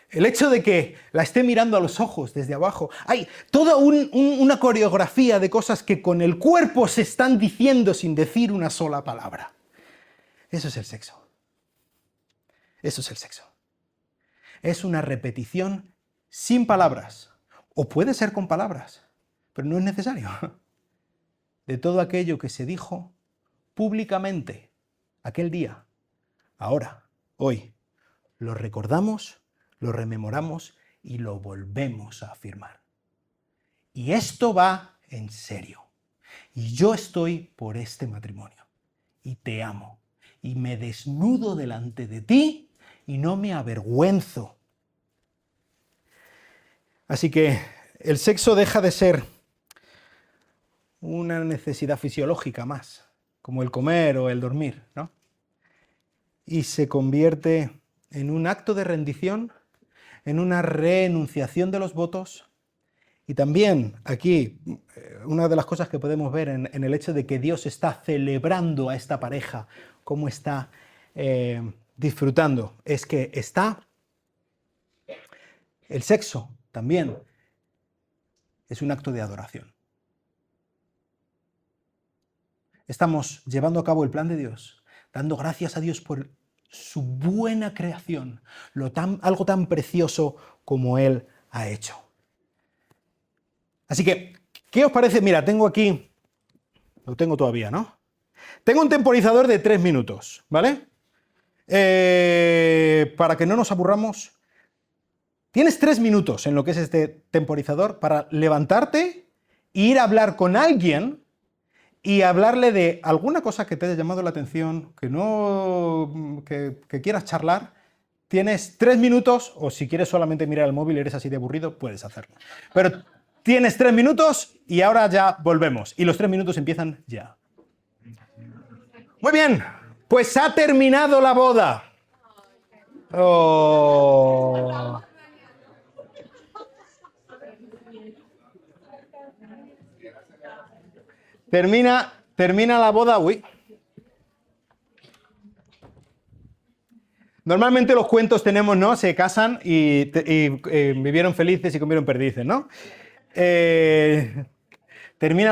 El hecho de que la esté mirando a los ojos desde abajo. Hay toda una coreografía de cosas que con el cuerpo se están diciendo sin decir una sola palabra. Eso es el sexo. Eso es el sexo. Es una repetición sin palabras. O puede ser con palabras, pero no es necesario. De todo aquello que se dijo públicamente aquel día, ahora, hoy, lo recordamos, lo rememoramos y lo volvemos a afirmar. Y esto va en serio. Y yo estoy por este matrimonio. Y te amo. Y me desnudo delante de ti y no me avergüenzo. Así que el sexo deja de ser una necesidad fisiológica más, como el comer o el dormir, ¿no? Y se convierte en un acto de rendición, en una renunciación de los votos. Y también aquí, una de las cosas que podemos ver en el hecho de que Dios está celebrando a esta pareja, cómo está disfrutando, es que el sexo también es un acto de adoración. Estamos llevando a cabo el plan de Dios, dando gracias a Dios por su buena creación, algo tan precioso como Él ha hecho. Así que, ¿qué os parece? Mira, tengo aquí, lo tengo todavía, ¿no? Tengo un temporizador de 3 minutos, ¿vale? Para que no nos aburramos. Tienes 3 minutos en lo que es este temporizador para levantarte e ir a hablar con alguien y hablarle de alguna cosa que te haya llamado la atención, que quieras charlar. Tienes 3 minutos, o si quieres solamente mirar el móvil y eres así de aburrido, puedes hacerlo. Pero tienes 3 minutos y ahora ya volvemos. Y los 3 minutos empiezan ya. Muy bien, pues ha terminado la boda. Oh. Termina la boda, uy. Normalmente los cuentos tenemos, ¿no? Se casan y vivieron felices y comieron perdices, ¿no? Termina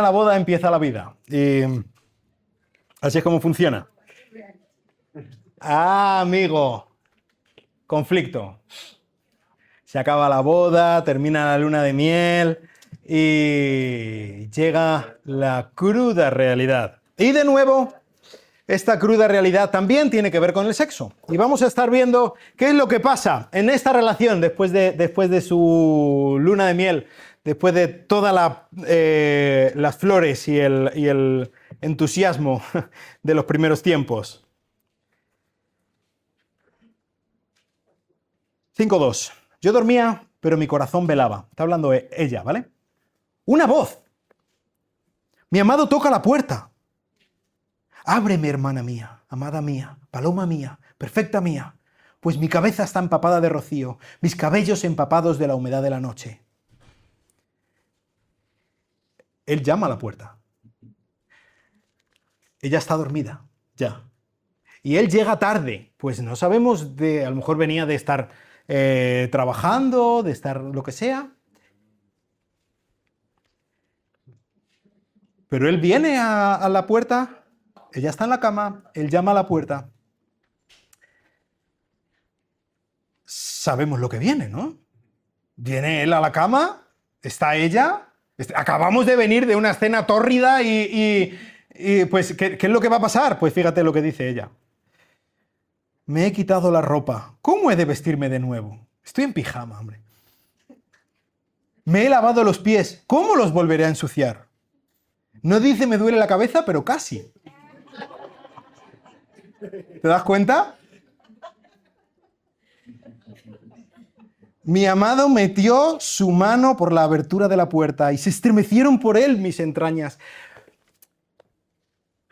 la boda, empieza la vida. Y así es como funciona. Ah, amigo. Conflicto. Se acaba la boda, termina la luna de miel y llega la cruda realidad. Y de nuevo, esta cruda realidad también tiene que ver con el sexo. Y vamos a estar viendo qué es lo que pasa en esta relación después de su luna de miel, después de todas las flores y el entusiasmo de los primeros tiempos. 5:2. Yo dormía, pero mi corazón velaba. Está hablando ella, ¿vale? Una voz. Mi amado toca la puerta. Ábreme, hermana mía, amada mía, paloma mía, perfecta mía, pues mi cabeza está empapada de rocío, mis cabellos empapados de la humedad de la noche. Él llama a la puerta. Ella está dormida, ya. Y él llega tarde, pues no sabemos a lo mejor venía de estar trabajando, de estar lo que sea. Pero él viene a la puerta, ella está en la cama, él llama a la puerta. Sabemos lo que viene, ¿no? Viene él a la cama, está ella, acabamos de venir de una escena tórrida y pues, ¿qué es lo que va a pasar? Pues fíjate lo que dice ella. Me he quitado la ropa. ¿Cómo he de vestirme de nuevo? Estoy en pijama, hombre. Me he lavado los pies. ¿Cómo los volveré a ensuciar? No dice me duele la cabeza, pero casi. ¿Te das cuenta? Mi amado metió su mano por la abertura de la puerta y se estremecieron por él mis entrañas.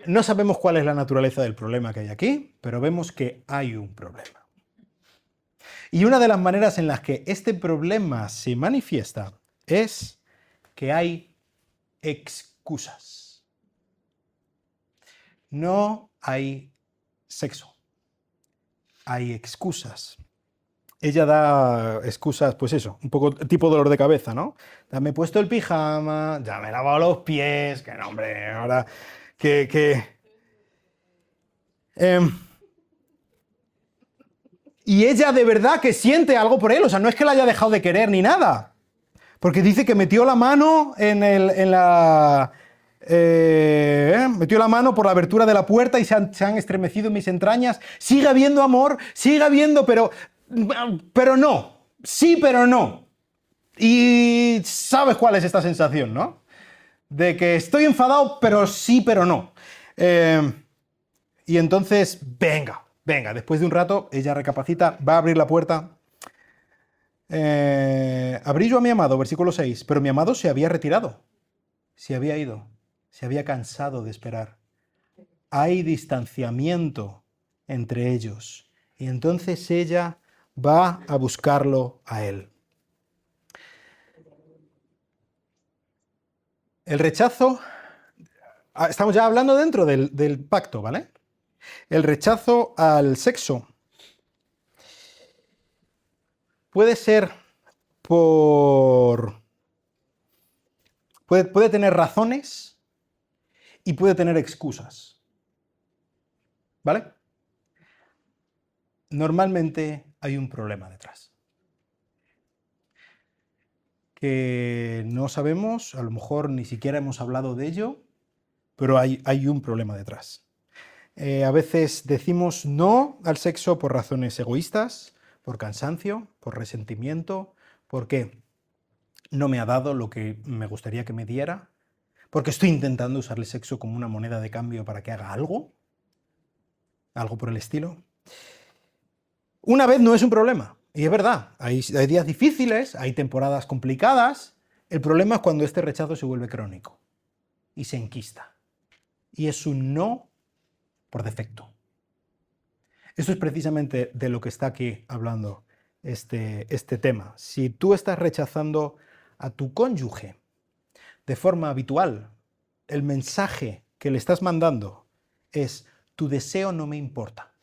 No sabemos cuál es la naturaleza del problema que hay aquí, pero vemos que hay un problema. Y una de las maneras en las que este problema se manifiesta es que hay excusas. No hay sexo. Hay excusas. Ella da excusas, pues eso, un poco tipo dolor de cabeza, ¿no? Ya me he puesto el pijama, ya me he lavado los pies, que no, hombre, ahora Em, y ella de verdad que siente algo por él, o sea, no es que la haya dejado de querer ni nada, porque dice que metió la mano metió la mano por la abertura de la puerta y se han estremecido mis entrañas. Sigue habiendo amor, sigue habiendo, pero no. Sí, pero no. Y sabes cuál es esta sensación, ¿no? De que estoy enfadado, pero sí, pero no. Y entonces, venga, después de un rato, ella recapacita, va a abrir la puerta. Abrí yo a mi amado, versículo 6, pero mi amado se había retirado, se había ido, se había cansado de esperar. Hay distanciamiento entre ellos. Y entonces ella va a buscarlo a él. El rechazo, estamos ya hablando dentro del pacto, ¿vale? El rechazo al sexo puede ser puede tener razones y puede tener excusas, ¿vale? Normalmente hay un problema detrás. Que no sabemos, a lo mejor ni siquiera hemos hablado de ello, pero hay un problema detrás. A veces decimos no al sexo por razones egoístas, por cansancio, por resentimiento, porque no me ha dado lo que me gustaría que me diera, porque estoy intentando usar el sexo como una moneda de cambio para que haga algo por el estilo. Una vez no es un problema, y es verdad, hay días difíciles, hay temporadas complicadas. El problema es cuando este rechazo se vuelve crónico y se enquista, y es un no por defecto. Esto es precisamente de lo que está aquí hablando este tema. Si tú estás rechazando a tu cónyuge de forma habitual, el mensaje que le estás mandando es: tu deseo no me importa.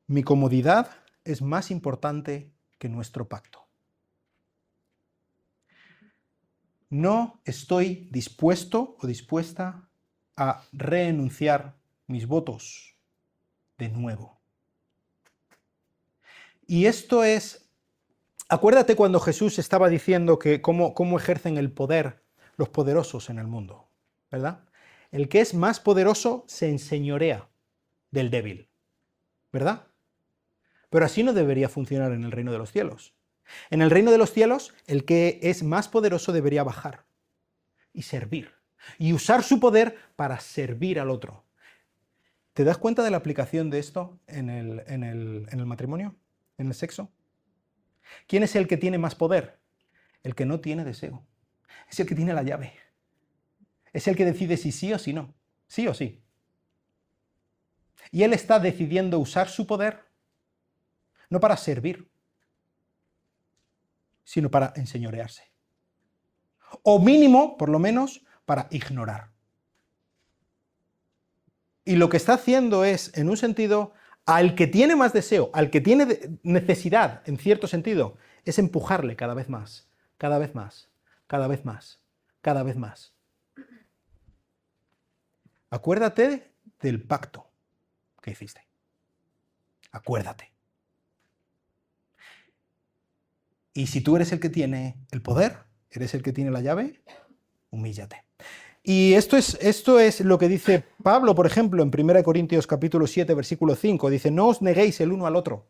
Mi comodidad es más importante que nuestro pacto. No estoy dispuesto o dispuesta a renunciar mis votos de nuevo. Y esto es, acuérdate cuando Jesús estaba diciendo que cómo ejercen el poder los poderosos en el mundo, ¿verdad? El que es más poderoso se enseñorea del débil, ¿verdad? Pero así no debería funcionar en el reino de los cielos. En el reino de los cielos, el que es más poderoso debería bajar y servir, y usar su poder para servir al otro. ¿Te das cuenta de la aplicación de esto en el matrimonio, en el sexo? ¿Quién es el que tiene más poder? El que no tiene deseo. Es el que tiene la llave. Es el que decide si sí o si no. Sí o sí. Y él está decidiendo usar su poder no para servir, sino para enseñorearse. O mínimo, por lo menos, para ignorar. Y lo que está haciendo es, en un sentido, al que tiene más deseo, al que tiene necesidad, en cierto sentido, es empujarle cada vez más, cada vez más, cada vez más, cada vez más. Acuérdate del pacto que hiciste. Acuérdate. Y si tú eres el que tiene el poder, eres el que tiene la llave, humíllate. Y esto es lo que dice Pablo, por ejemplo, en 1 Corintios capítulo 7, versículo 5. Dice: no os neguéis el uno al otro,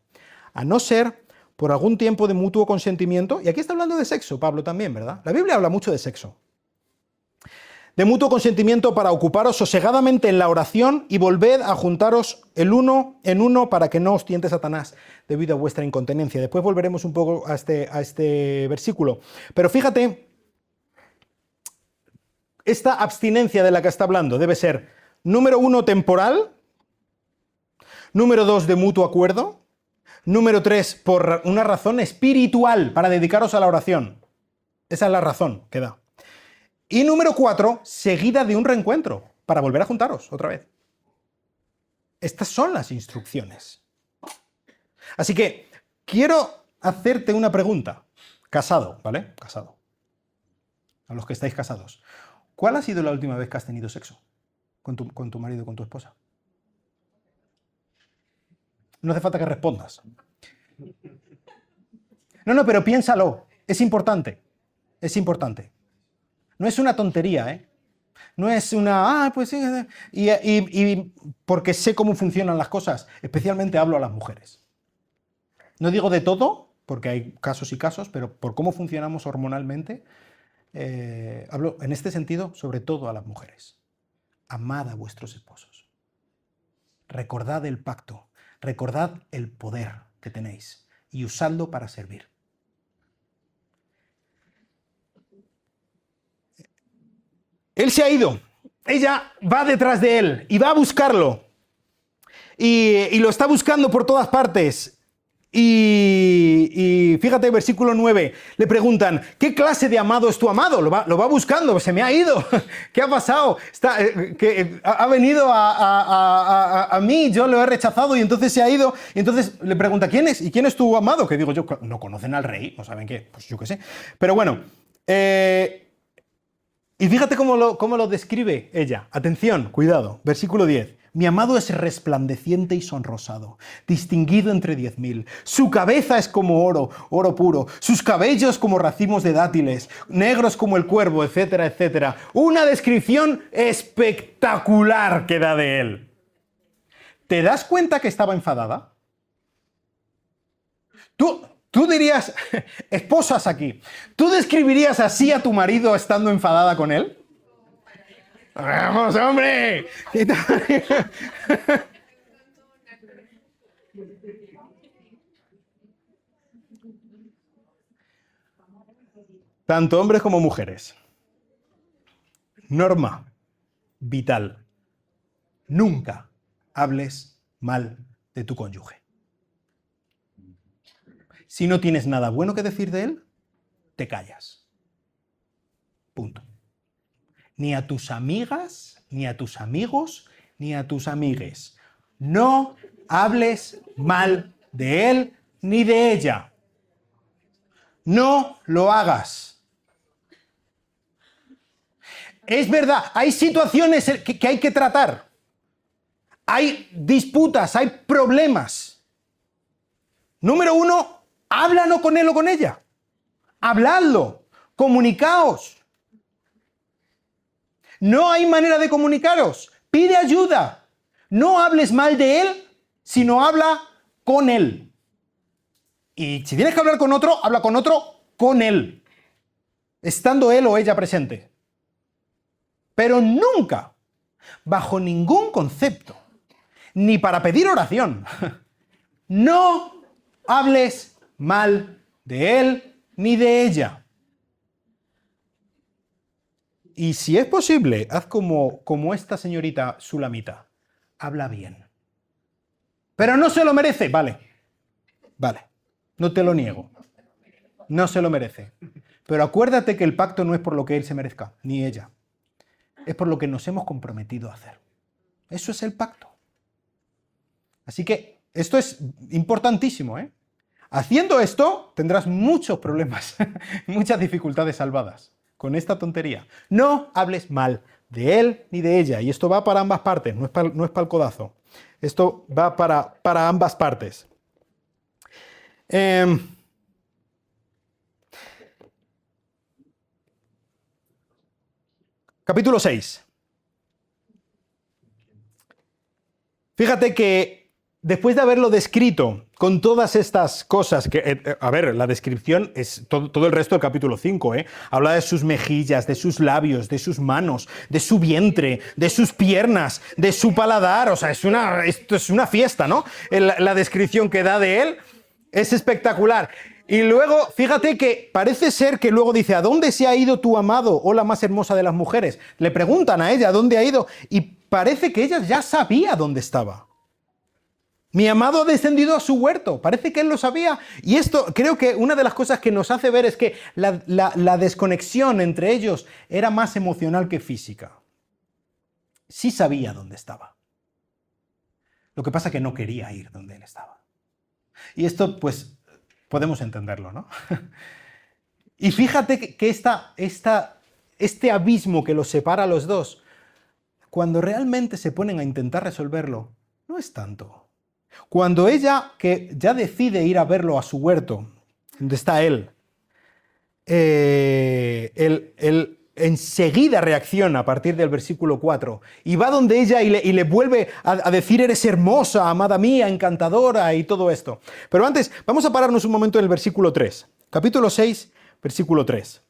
a no ser por algún tiempo de mutuo consentimiento. Y aquí está hablando de sexo, Pablo también, ¿verdad? La Biblia habla mucho de sexo. De mutuo consentimiento para ocuparos sosegadamente en la oración y volved a juntaros el uno en uno para que no os tiente Satanás debido a vuestra incontinencia. Después volveremos un poco a este versículo. Pero fíjate, esta abstinencia de la que está hablando debe ser, número uno, temporal, Número 2, de mutuo acuerdo. Número 3, por una razón espiritual, para dedicaros a la oración. Esa es la razón que da. Y número 4, seguida de un reencuentro, para volver a juntaros otra vez. Estas son las instrucciones. Así que quiero hacerte una pregunta. Casado, ¿vale? Casado. A los que estáis casados. ¿Cuál ha sido la última vez que has tenido sexo con tu marido, con tu esposa? No hace falta que respondas. No, pero piénsalo. Es importante. Es importante. No es una tontería, ¿eh? No es una... pues sí. Y porque sé cómo funcionan las cosas. Especialmente hablo a las mujeres. No digo de todo, porque hay casos y casos, pero por cómo funcionamos hormonalmente, hablo en este sentido sobre todo a las mujeres. Amad a vuestros esposos. Recordad el pacto. Recordad el poder que tenéis y usadlo para servir. Él se ha ido. Ella va detrás de él y va a buscarlo. Y lo está buscando por todas partes. Y fíjate, versículo 9, le preguntan, ¿qué clase de amado es tu amado? Lo va buscando, se me ha ido. ¿Qué ha pasado? Ha venido a mí, yo lo he rechazado y entonces se ha ido. Y entonces le pregunta, ¿quién es? ¿Y quién es tu amado? Que digo yo, no conocen al rey, no saben qué, pues yo qué sé. Pero bueno, y fíjate cómo lo describe ella. Atención, cuidado, versículo 10. Mi amado es resplandeciente y sonrosado, distinguido entre 10.000. Su cabeza es como oro, oro puro. Sus cabellos como racimos de dátiles, negros como el cuervo, etcétera, etcétera. Una descripción espectacular que da de él. ¿Te das cuenta que estaba enfadada? Tú dirías, esposas aquí, ¿tú describirías así a tu marido estando enfadada con él? ¡Vamos, hombre! Tanto hombres como mujeres. Norma vital. Nunca hables mal de tu cónyuge. Si no tienes nada bueno que decir de él, te callas. Punto. Ni a tus amigas, ni a tus amigos, ni a tus amigues. No hables mal de él ni de ella. No lo hagas. Es verdad, hay situaciones que hay que tratar. Hay disputas, hay problemas. Número 1, háblalo con él o con ella. Habladlo, comunicaos. No hay manera de comunicaros. Pide ayuda. No hables mal de él, sino habla con él. Y si tienes que hablar con otro, habla con otro con él, estando él o ella presente. Pero nunca, bajo ningún concepto, ni para pedir oración, no hables mal de él ni de ella. Y si es posible, haz como esta señorita Sulamita. Habla bien. Pero no se lo merece. Vale. No te lo niego. No se lo merece. Pero acuérdate que el pacto no es por lo que él se merezca, ni ella. Es por lo que nos hemos comprometido a hacer. Eso es el pacto. Así que esto es importantísimo, ¿eh? Haciendo esto tendrás muchos problemas, muchas dificultades salvadas. Con esta tontería. No hables mal de él ni de ella. Y esto va para ambas partes, no es para el codazo. Esto va para ambas partes. Capítulo 6. Fíjate que después de haberlo descrito con todas estas cosas, que, a ver, la descripción es todo el resto del capítulo 5, ¿eh? Habla de sus mejillas, de sus labios, de sus manos, de su vientre, de sus piernas, de su paladar, o sea, esto es una fiesta, ¿no? La descripción que da de él es espectacular. Y luego, fíjate que parece ser que luego dice, ¿a dónde se ha ido tu amado, oh la más hermosa de las mujeres? Le preguntan a ella, ¿a dónde ha ido? Y parece que ella ya sabía dónde estaba. Mi amado ha descendido a su huerto. Parece que él lo sabía. Y esto, creo que una de las cosas que nos hace ver es que la desconexión entre ellos era más emocional que física. Sí sabía dónde estaba. Lo que pasa es que no quería ir donde él estaba. Y esto, pues, podemos entenderlo, ¿no? Y fíjate que este abismo que los separa a los dos, cuando realmente se ponen a intentar resolverlo, no es tanto. Cuando ella, que ya decide ir a verlo a su huerto, donde está él enseguida reacciona a partir del versículo 4 y va donde ella y le vuelve a decir: eres hermosa, amada mía, encantadora y todo esto. Pero antes, vamos a pararnos un momento en el versículo 3, capítulo 6, versículo 3.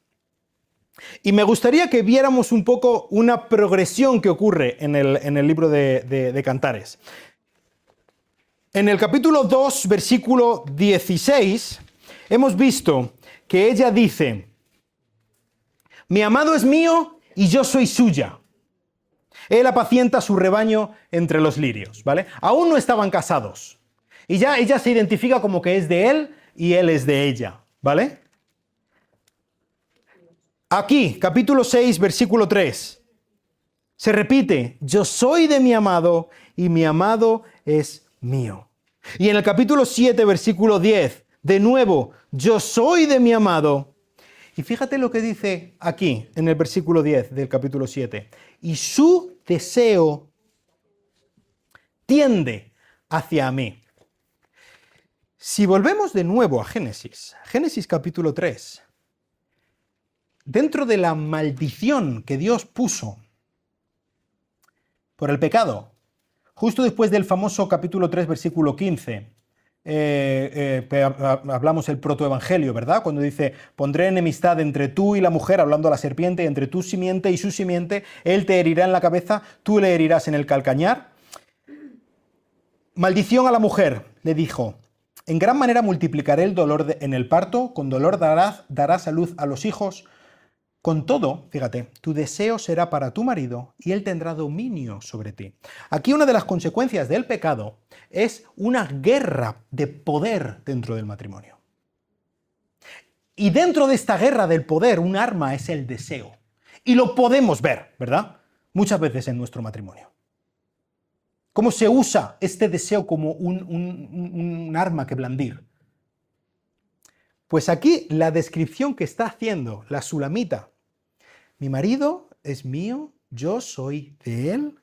Y me gustaría que viéramos un poco una progresión que ocurre en el libro de Cantares. En el capítulo 2, versículo 16, hemos visto que ella dice: mi amado es mío y yo soy suya. Él apacienta su rebaño entre los lirios, ¿vale? Aún no estaban casados. Y ya ella se identifica como que es de él y él es de ella, ¿vale? Aquí, capítulo 6, versículo 3, se repite: yo soy de mi amado y mi amado es mío. Y en el capítulo 7, versículo 10, de nuevo: yo soy de mi amado. Y fíjate lo que dice aquí, en el versículo 10 del capítulo 7. Y su deseo tiende hacia mí. Si volvemos de nuevo a Génesis capítulo 3, dentro de la maldición que Dios puso por el pecado, justo después del famoso capítulo 3, versículo 15, hablamos el protoevangelio, ¿verdad? Cuando dice: pondré enemistad entre tú y la mujer, hablando a la serpiente, entre tu simiente y su simiente, él te herirá en la cabeza, tú le herirás en el calcañar. Maldición a la mujer, le dijo: en gran manera multiplicaré el dolor en el parto, con dolor darás a luz a los hijos. Con todo, fíjate, tu deseo será para tu marido y él tendrá dominio sobre ti. Aquí una de las consecuencias del pecado es una guerra de poder dentro del matrimonio. Y dentro de esta guerra del poder, un arma es el deseo. Y lo podemos ver, ¿verdad? Muchas veces en nuestro matrimonio. Cómo se usa este deseo como un arma que blandir. Pues aquí la descripción que está haciendo la sulamita: mi marido es mío, yo soy de él.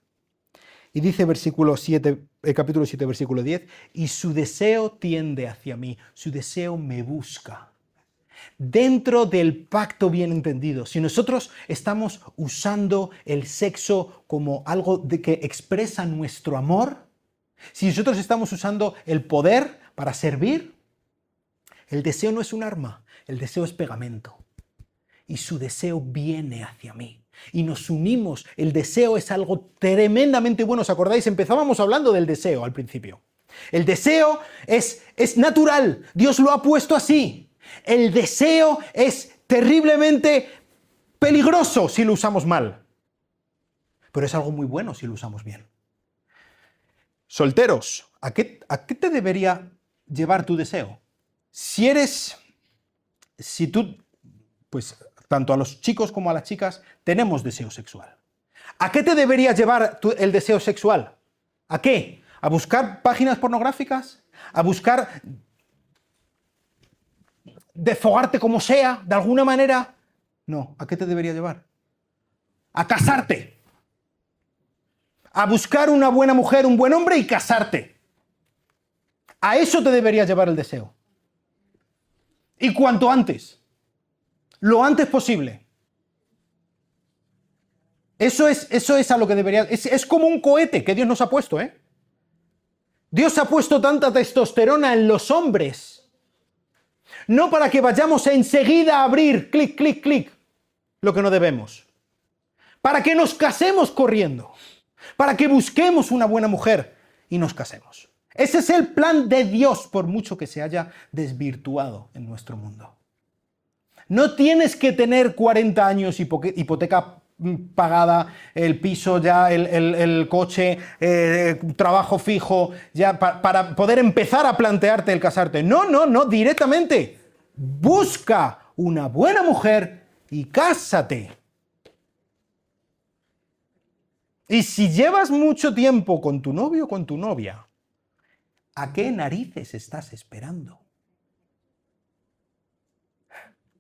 Y dice capítulo 7, versículo 10, y su deseo tiende hacia mí, su deseo me busca. Dentro del pacto bien entendido, si nosotros estamos usando el sexo como algo que expresa nuestro amor, si nosotros estamos usando el poder para servir, el deseo no es un arma, el deseo es pegamento. Y su deseo viene hacia mí. Y nos unimos. El deseo es algo tremendamente bueno. ¿Os acordáis? Empezábamos hablando del deseo al principio. El deseo es natural. Dios lo ha puesto así. El deseo es terriblemente peligroso si lo usamos mal. Pero es algo muy bueno si lo usamos bien. Solteros, ¿a qué te debería llevar tu deseo? Si tú, pues tanto a los chicos como a las chicas, tenemos deseo sexual. ¿A qué te debería llevar el deseo sexual? ¿A qué? ¿A buscar páginas pornográficas? ¿A buscar desfogarte como sea, de alguna manera? No, ¿a qué te debería llevar? A casarte. A buscar una buena mujer, un buen hombre y casarte. A eso te debería llevar el deseo. Y cuanto antes. Lo antes posible. Eso es a lo que debería... Es como un cohete que Dios nos ha puesto, ¿eh? Dios ha puesto tanta testosterona en los hombres. No para que vayamos enseguida a abrir, clic, clic, clic, lo que no debemos. Para que nos casemos corriendo. Para que busquemos una buena mujer y nos casemos. Ese es el plan de Dios, por mucho que se haya desvirtuado en nuestro mundo. No tienes que tener 40 años, hipoteca pagada, el piso ya, el coche, trabajo fijo, ya para poder empezar a plantearte el casarte. No, no, no, directamente. Busca una buena mujer y cásate. Y si llevas mucho tiempo con tu novio o con tu novia, ¿a qué narices estás esperando?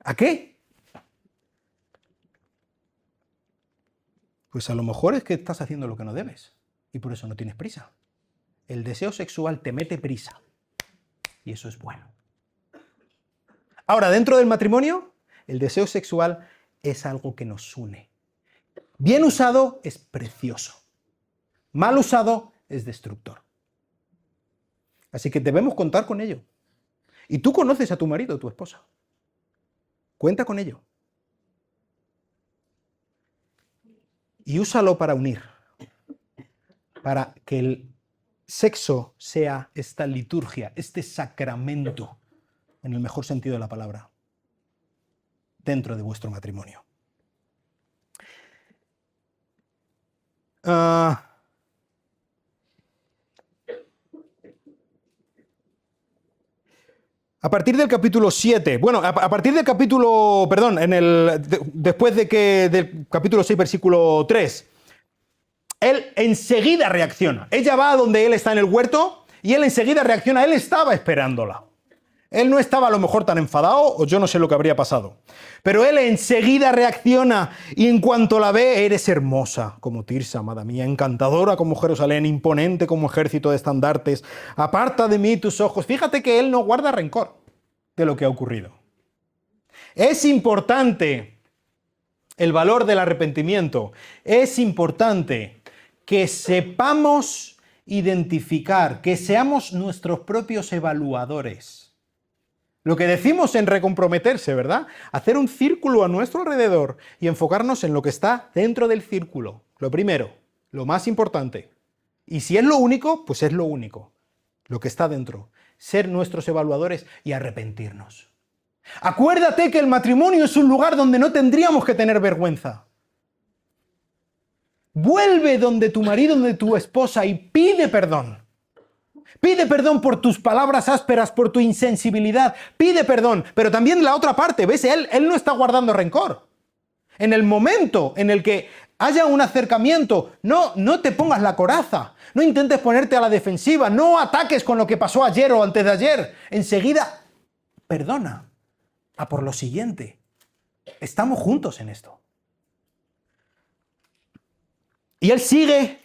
¿A qué? Pues a lo mejor es que estás haciendo lo que no debes y por eso no tienes prisa. El deseo sexual te mete prisa y eso es bueno. Ahora, dentro del matrimonio, el deseo sexual es algo que nos une. Bien usado es precioso. Mal usado es destructor. Así que debemos contar con ello. Y tú conoces a tu marido o tu esposa. Cuenta con ello. Y úsalo para unir. Para que el sexo sea esta liturgia, este sacramento, en el mejor sentido de la palabra, dentro de vuestro matrimonio. A partir del capítulo 7, bueno, a partir del capítulo, perdón, después del capítulo 6, versículo 3, él enseguida reacciona. Ella va a donde él está en el huerto y él enseguida reacciona. Él estaba esperándola. Él no estaba a lo mejor tan enfadado o yo no sé lo que habría pasado. Pero él enseguida reacciona y en cuanto la ve, eres hermosa como Tirsa, amada mía, encantadora como Jerusalén, imponente como ejército de estandartes. Aparta de mí tus ojos. Fíjate que él no guarda rencor de lo que ha ocurrido. Es importante el valor del arrepentimiento. Es importante que sepamos identificar, que seamos nuestros propios evaluadores. Lo que decimos en recomprometerse, ¿verdad? Hacer un círculo a nuestro alrededor y enfocarnos en lo que está dentro del círculo. Lo primero, lo más importante. Y si es lo único, pues es lo único. Lo que está dentro. Ser nuestros evaluadores y arrepentirnos. Acuérdate que el matrimonio es un lugar donde no tendríamos que tener vergüenza. Vuelve donde tu marido, donde tu esposa y pide perdón. Pide perdón por tus palabras ásperas, por tu insensibilidad. Pide perdón. Pero también la otra parte, ¿ves? Él no está guardando rencor. En el momento en el que haya un acercamiento, no te pongas la coraza. No intentes ponerte a la defensiva. No ataques con lo que pasó ayer o antes de ayer. Enseguida, perdona. A por lo siguiente. Estamos juntos en esto. Y él sigue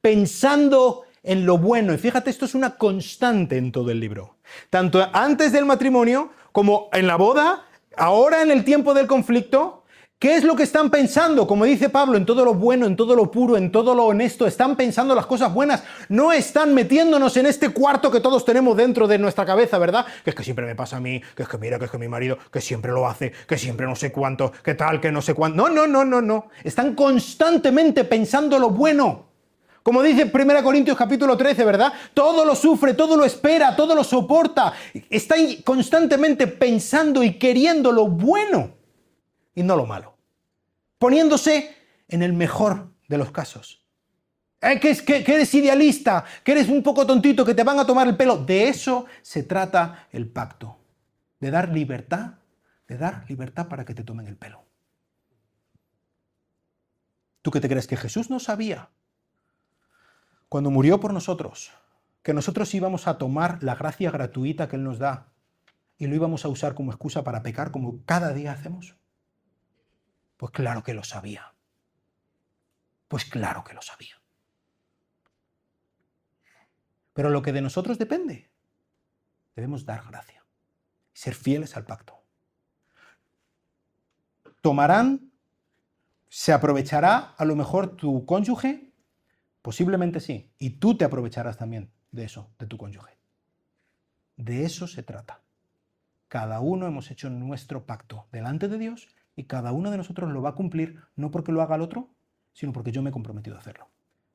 pensando en lo bueno. Y fíjate, esto es una constante en todo el libro. Tanto antes del matrimonio como en la boda, ahora en el tiempo del conflicto. ¿Qué es lo que están pensando? Como dice Pablo, en todo lo bueno, en todo lo puro, en todo lo honesto. Están pensando las cosas buenas. No están metiéndonos en este cuarto que todos tenemos dentro de nuestra cabeza, ¿verdad? Que es que siempre me pasa a mí, que es que mira, que es que mi marido, que siempre lo hace, que siempre no sé cuánto, que tal, que no sé cuánto. No. Están constantemente pensando lo bueno. Como dice 1 Corintios capítulo 13, ¿verdad? Todo lo sufre, todo lo espera, todo lo soporta. Está constantemente pensando y queriendo lo bueno y no lo malo. Poniéndose en el mejor de los casos. Que eres idealista, que eres un poco tontito, que te van a tomar el pelo. De eso se trata el pacto. De dar libertad para que te tomen el pelo. ¿Tú qué te crees? ¿Que Jesús no sabía, cuando murió por nosotros, que nosotros íbamos a tomar la gracia gratuita que Él nos da y lo íbamos a usar como excusa para pecar como cada día hacemos? Pues claro que lo sabía. Pues claro que lo sabía. Pero lo que de nosotros depende, debemos dar gracia, ser fieles al pacto. ¿Se aprovechará a lo mejor tu cónyuge? Posiblemente sí. Y tú te aprovecharás también de eso, de tu cónyuge. De eso se trata. Cada uno hemos hecho nuestro pacto delante de Dios y cada uno de nosotros lo va a cumplir, no porque lo haga el otro, sino porque yo me he comprometido a hacerlo.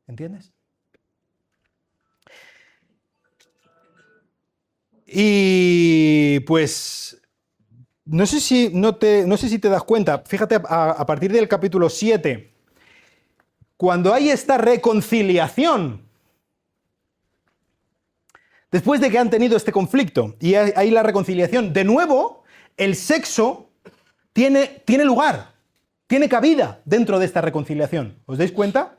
¿Entiendes? Y pues no sé si te das cuenta, fíjate a partir del capítulo 7, cuando hay esta reconciliación, después de que han tenido este conflicto y hay la reconciliación, de nuevo el sexo tiene lugar, tiene cabida dentro de esta reconciliación. ¿Os dais cuenta?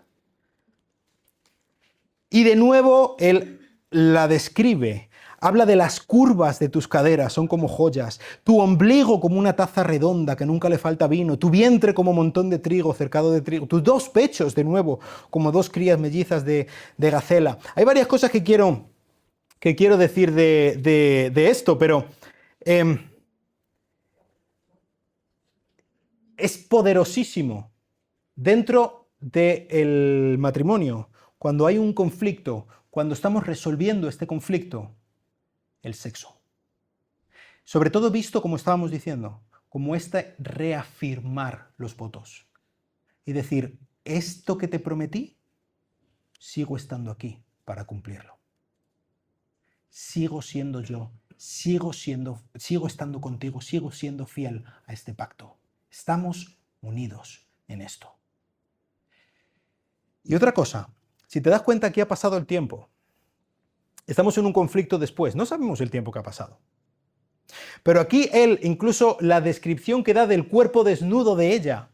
Y de nuevo él la describe. Habla de las curvas de tus caderas, son como joyas, tu ombligo como una taza redonda que nunca le falta vino, tu vientre como montón de trigo cercado de trigo, tus dos pechos de nuevo como dos crías mellizas de gacela. Hay varias cosas que quiero decir de esto, pero es poderosísimo dentro del matrimonio, cuando hay un conflicto, cuando estamos resolviendo este conflicto, el sexo. Sobre todo visto, como estábamos diciendo, como reafirmar los votos y decir, esto que te prometí, sigo estando aquí para cumplirlo. Sigo siendo yo, sigo estando contigo, sigo siendo fiel a este pacto. Estamos unidos en esto. Y otra cosa, si te das cuenta que ha pasado el tiempo, estamos en un conflicto después, no sabemos el tiempo que ha pasado. Pero aquí él, incluso la descripción que da del cuerpo desnudo de ella,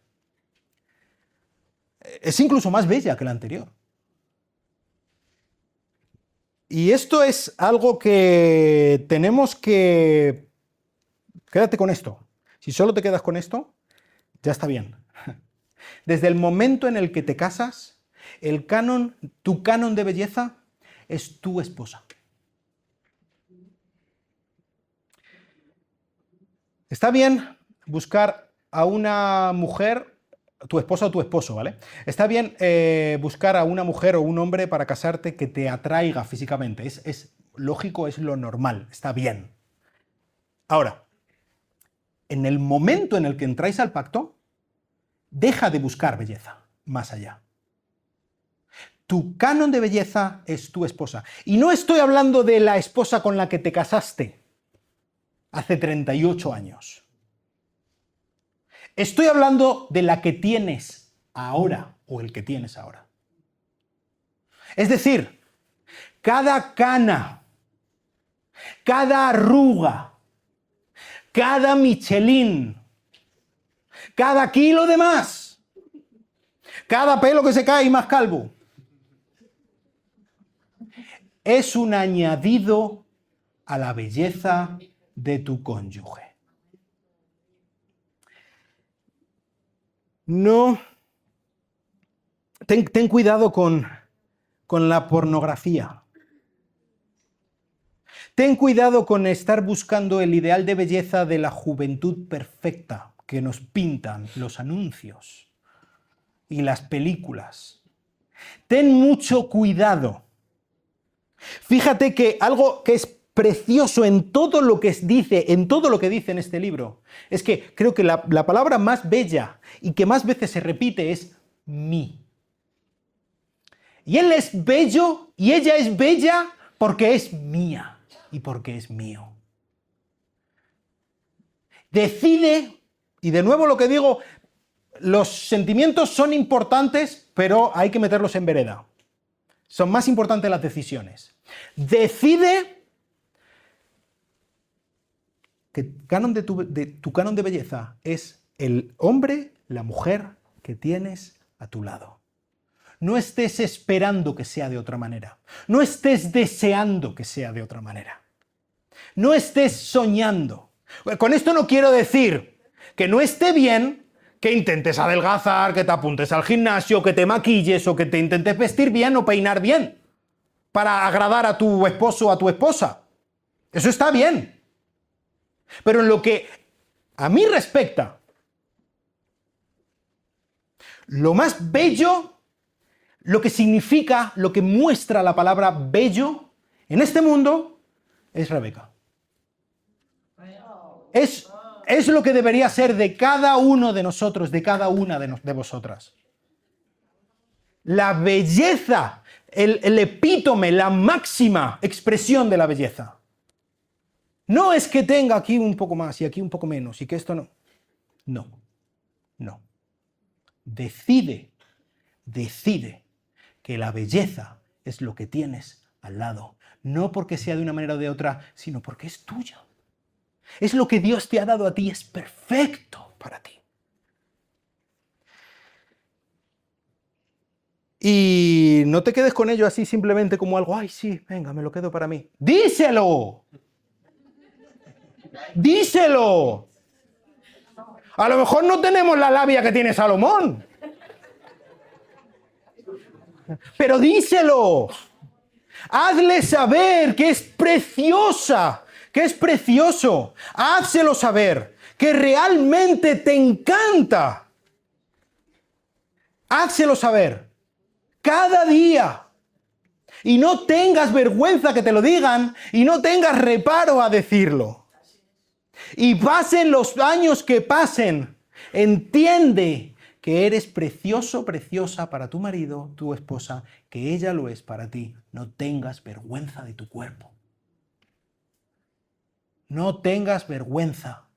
es incluso más bella que la anterior. Y esto es algo que tenemos que... Quédate con esto. Si solo te quedas con esto, ya está bien. Desde el momento en el que te casas, tu canon de belleza es tu esposa. Está bien buscar a una mujer, tu esposa o tu esposo, ¿vale? Está bien buscar a una mujer o un hombre para casarte que te atraiga físicamente. Es lógico, es lo normal, está bien. Ahora, en el momento en el que entráis al pacto, deja de buscar belleza más allá. Tu canon de belleza es tu esposa. Y no estoy hablando de la esposa con la que te casaste hace 38 años. Estoy hablando de la que tienes ahora o el que tienes ahora. Es decir, cada cana, cada arruga, cada Michelin, cada kilo de más, cada pelo que se cae y más calvo, es un añadido a la belleza de tu cónyuge. No, ten cuidado con la pornografía. Ten cuidado con estar buscando el ideal de belleza de la juventud perfecta que nos pintan los anuncios y las películas. Ten mucho cuidado. Fíjate que algo que es precioso en todo lo que dice en este libro, es que creo que la palabra más bella y que más veces se repite es mí. Y él es bello y ella es bella porque es mía y porque es mío. Decide, y de nuevo lo que digo, los sentimientos son importantes, pero hay que meterlos en vereda. Son más importantes las decisiones. Decide que tu canon de belleza es el hombre, la mujer que tienes a tu lado. No estés esperando que sea de otra manera. No estés deseando que sea de otra manera. No estés soñando. Con esto no quiero decir que no esté bien que intentes adelgazar, que te apuntes al gimnasio, que te maquilles o que te intentes vestir bien o peinar bien para agradar a tu esposo o a tu esposa. Eso está bien. Pero en lo que a mí respecta, lo más bello, lo que significa, lo que muestra la palabra bello en este mundo, es Rebeca. Es lo que debería ser de cada uno de nosotros, de cada una de vosotras. La belleza, el epítome, la máxima expresión de la belleza. No es que tenga aquí un poco más y aquí un poco menos y que esto no. No, no. Decide que la belleza es lo que tienes al lado. No porque sea de una manera o de otra, sino porque es tuya. Es lo que Dios te ha dado a ti, es perfecto para ti. Y no te quedes con ello así simplemente como algo, ay, sí, venga, me lo quedo para mí. ¡Díselo! ¡Díselo! A lo mejor no tenemos la labia que tiene Salomón. Pero díselo. Hazle saber que es preciosa, que es precioso. Házselo saber que realmente te encanta. Házselo saber. Cada día. Y no tengas vergüenza que te lo digan y no tengas reparo a decirlo. Y pasen los años que pasen, entiende que eres precioso, preciosa para tu marido, tu esposa, que ella lo es para ti. No tengas vergüenza de tu cuerpo. No tengas vergüenza.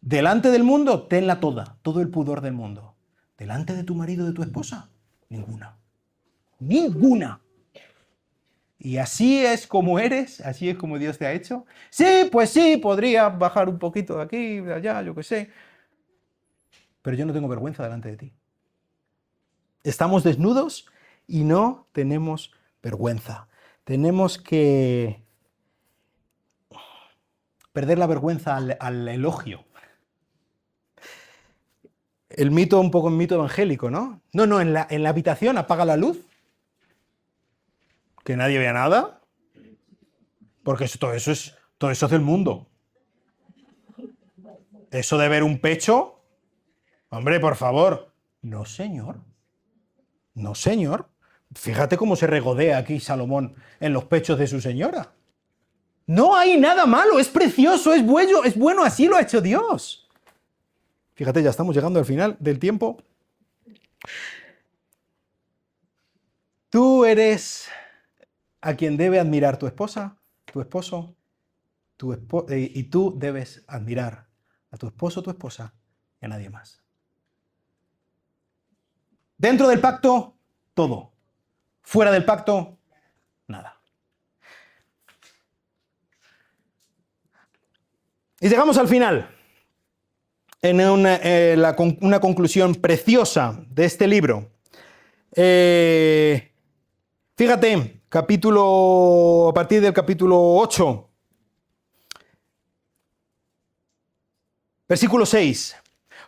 Delante del mundo, tenla toda, todo el pudor del mundo. Delante de tu marido, de tu esposa, ninguna. Ninguna. Y así es como eres, así es como Dios te ha hecho. Sí, pues sí, podría bajar un poquito de aquí, de allá, yo qué sé. Pero yo no tengo vergüenza delante de ti. Estamos desnudos y no tenemos vergüenza. Tenemos que perder la vergüenza al elogio. El mito, un poco un mito evangélico, ¿no? No, en la habitación apaga la luz. Que nadie vea nada. Porque todo eso es del mundo. Eso de ver un pecho, hombre, por favor. No, señor. No, señor. Fíjate cómo se regodea aquí Salomón en los pechos de su señora. No hay nada malo, es precioso, es bueno, así lo ha hecho Dios. Fíjate, ya estamos llegando al final del tiempo. Tú eres a quien debe admirar tu esposa, tu esposo, y tú debes admirar a tu esposo, tu esposa y a nadie más. Dentro del pacto, todo. Fuera del pacto, nada. Y llegamos al final, en una conclusión preciosa de este libro. Fíjate, a partir del capítulo 8, versículo 6.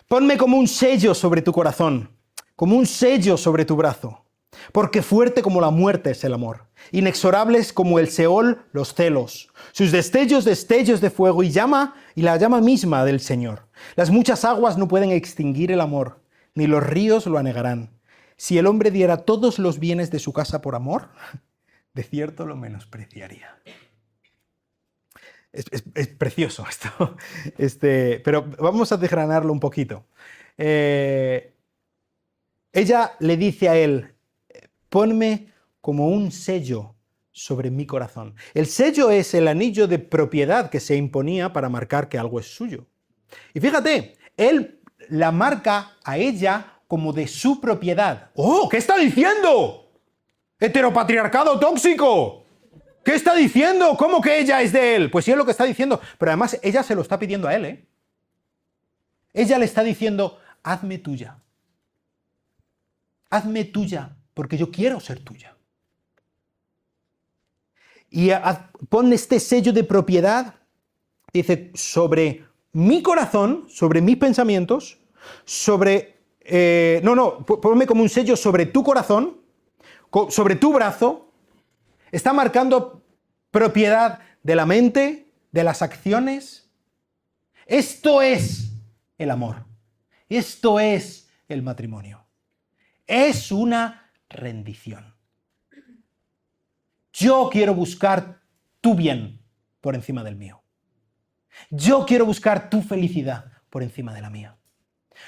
Ponme como un sello sobre tu corazón, como un sello sobre tu brazo, porque fuerte como la muerte es el amor, inexorables como el Seol los celos, sus destellos de fuego y la llama misma del Señor. Las muchas aguas no pueden extinguir el amor, ni los ríos lo anegarán. Si el hombre diera todos los bienes de su casa por amor, de cierto lo menospreciaría. Es precioso esto, pero vamos a desgranarlo un poquito. Ella le dice a él, ponme como un sello sobre mi corazón. El sello es el anillo de propiedad que se imponía para marcar que algo es suyo. Y fíjate, él la marca a ella como de su propiedad. ¡Oh! ¿Qué está diciendo? ¡Heteropatriarcado tóxico! ¿Qué está diciendo? ¿Cómo que ella es de él? Pues sí es lo que está diciendo, pero además ella se lo está pidiendo a él, ¿eh? Ella le está diciendo, hazme tuya. Hazme tuya, porque yo quiero ser tuya. Y pon este sello de propiedad, dice, sobre mi corazón, sobre mis pensamientos, ponme como un sello sobre tu corazón, sobre tu brazo. Está marcando propiedad de la mente, de las acciones. Esto es el amor. Esto es el matrimonio. Es una rendición. Yo quiero buscar tu bien por encima del mío. Yo quiero buscar tu felicidad por encima de la mía.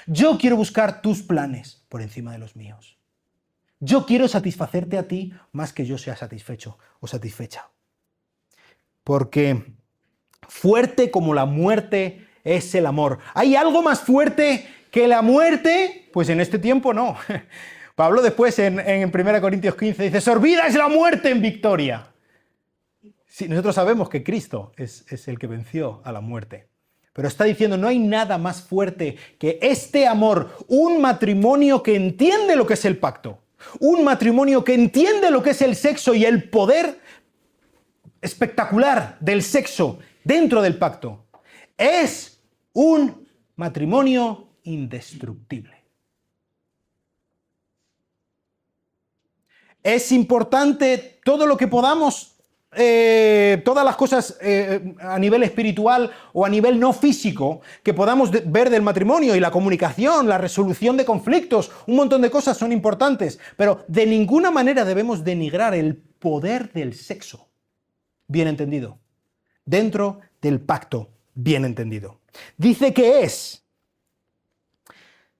Yo quiero buscar tus planes por encima de los míos. Yo quiero satisfacerte a ti más que yo sea satisfecho o satisfecha. Porque Fuerte como la muerte es el amor. ¿Hay algo más fuerte que la muerte? Pues en este tiempo no. Pablo después en 1 Corintios 15 dice, sorbida es la muerte en victoria. Sí, nosotros sabemos que Cristo es el que venció a la muerte. Pero está diciendo, no hay nada más fuerte que este amor, un matrimonio que entiende lo que es el pacto, un matrimonio que entiende lo que es el sexo y el poder espectacular del sexo dentro del pacto. Es un matrimonio indestructible. Es importante todo lo que podamos, todas las cosas a nivel espiritual o a nivel no físico que podamos ver del matrimonio y la comunicación, la resolución de conflictos, un montón de cosas son importantes, pero de ninguna manera debemos denigrar el poder del sexo, bien entendido, dentro del pacto, bien entendido. Dice que es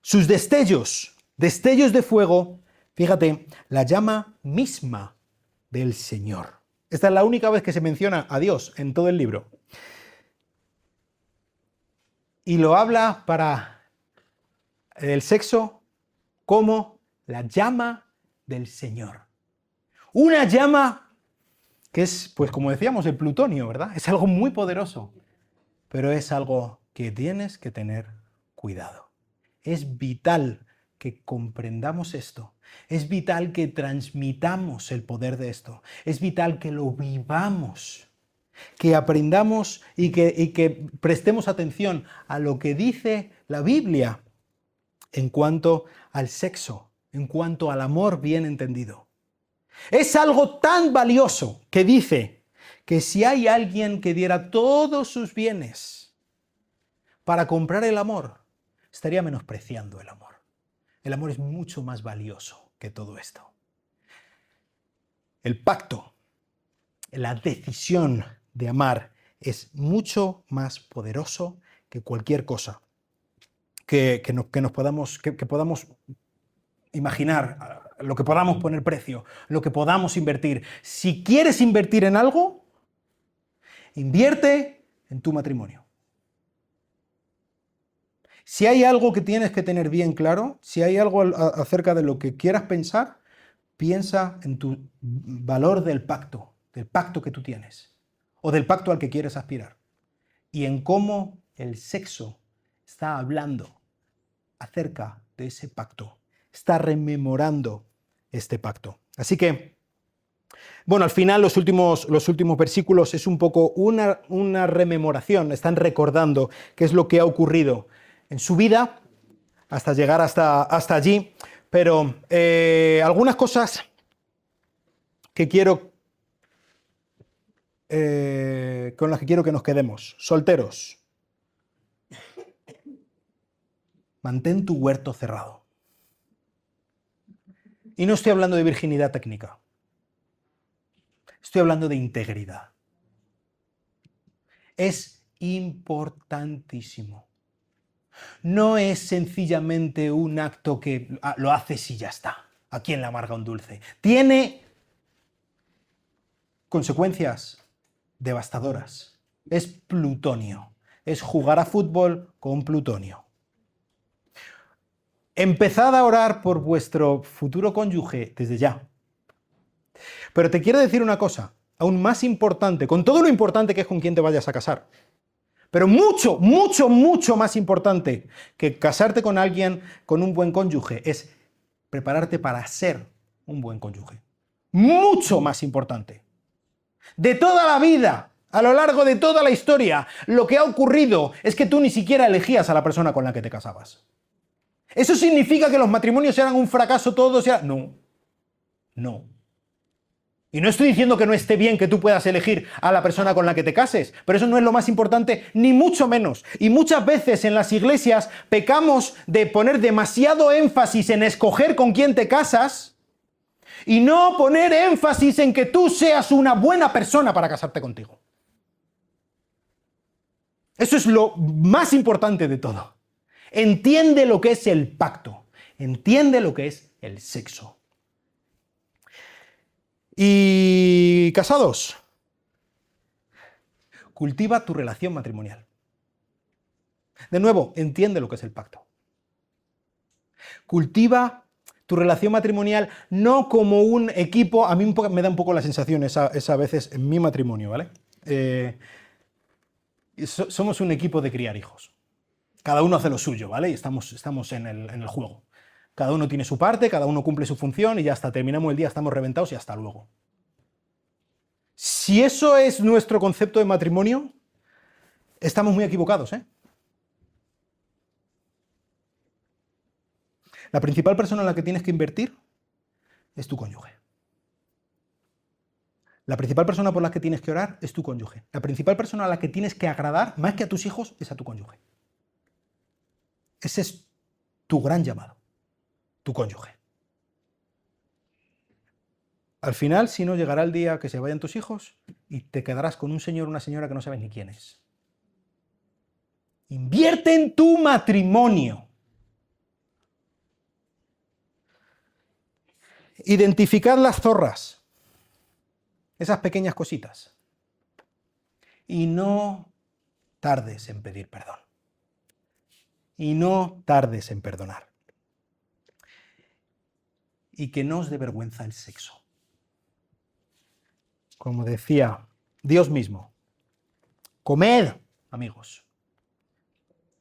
sus destellos de fuego, fíjate, la llama misma del Señor. Esta es la única vez que se menciona a Dios en todo el libro. Y lo habla para el sexo como la llama del Señor. Una llama que es, pues como decíamos, el plutonio, ¿verdad? Es algo muy poderoso, pero es algo que tienes que tener cuidado. Es vital que comprendamos esto. Es vital que transmitamos el poder de esto. Es vital que lo vivamos, que aprendamos y que prestemos atención a lo que dice la Biblia en cuanto al sexo, en cuanto al amor bien entendido. Es algo tan valioso que dice que si hay alguien que diera todos sus bienes para comprar el amor, estaría menospreciando el amor. El amor es mucho más valioso que todo esto. El pacto, la decisión de amar es mucho más poderoso que cualquier cosa que podamos imaginar, lo que podamos poner precio, lo que podamos invertir. Si quieres invertir en algo, invierte en tu matrimonio. Si hay algo que tienes que tener bien claro, si hay algo acerca de lo que quieras pensar, piensa en tu valor del pacto que tú tienes, o del pacto al que quieres aspirar, y en cómo el sexo está hablando acerca de ese pacto, está rememorando este pacto. Así que, bueno, al final los últimos versículos es un poco una rememoración, están recordando qué es lo que ha ocurrido en su vida hasta llegar hasta allí, pero algunas cosas que quiero con las que quiero que nos quedemos. Solteros, mantén tu huerto cerrado. Y no estoy hablando de virginidad técnica, estoy hablando de integridad. Es importantísimo. No es sencillamente un acto que lo haces y ya está. ¿A quién le amarga un dulce? Tiene consecuencias devastadoras. Es plutonio. Es jugar a fútbol con plutonio. Empezad a orar por vuestro futuro cónyuge desde ya. Pero te quiero decir una cosa, aún más importante, con todo lo importante que es con quién te vayas a casar. Pero mucho, mucho, mucho más importante que casarte con alguien, con un buen cónyuge, es prepararte para ser un buen cónyuge. Mucho más importante. De toda la vida, a lo largo de toda la historia, lo que ha ocurrido es que tú ni siquiera elegías a la persona con la que te casabas. ¿Eso significa que los matrimonios eran un fracaso todos? No. No. Y no estoy diciendo que no esté bien que tú puedas elegir a la persona con la que te cases, pero eso no es lo más importante, ni mucho menos. Y muchas veces en las iglesias pecamos de poner demasiado énfasis en escoger con quién te casas y no poner énfasis en que tú seas una buena persona para casarte contigo. Eso es lo más importante de todo. Entiende lo que es el pacto, entiende lo que es el sexo. Y casados, cultiva tu relación matrimonial. De nuevo, entiende lo que es el pacto. Cultiva tu relación matrimonial no como un equipo. A mí me da un poco la sensación esa a veces en mi matrimonio, ¿vale? Somos un equipo de criar hijos. Cada uno hace lo suyo, ¿vale? Y estamos en el juego. Cada uno tiene su parte, cada uno cumple su función y ya hasta terminamos el día, estamos reventados y hasta luego. Si eso es nuestro concepto de matrimonio, estamos muy equivocados, ¿eh? La principal persona en la que tienes que invertir es tu cónyuge. La principal persona por la que tienes que orar es tu cónyuge. La principal persona a la que tienes que agradar, más que a tus hijos, es a tu cónyuge. Ese es tu gran llamado, tu cónyuge. Al final, si no, llegará el día que se vayan tus hijos y te quedarás con un señor o una señora que no sabes ni quién es. Invierte en tu matrimonio. Identificad las zorras, esas pequeñas cositas, y no tardes en pedir perdón. Y no tardes en perdonar. Y que no os dé vergüenza el sexo. Como decía Dios mismo, comed, amigos,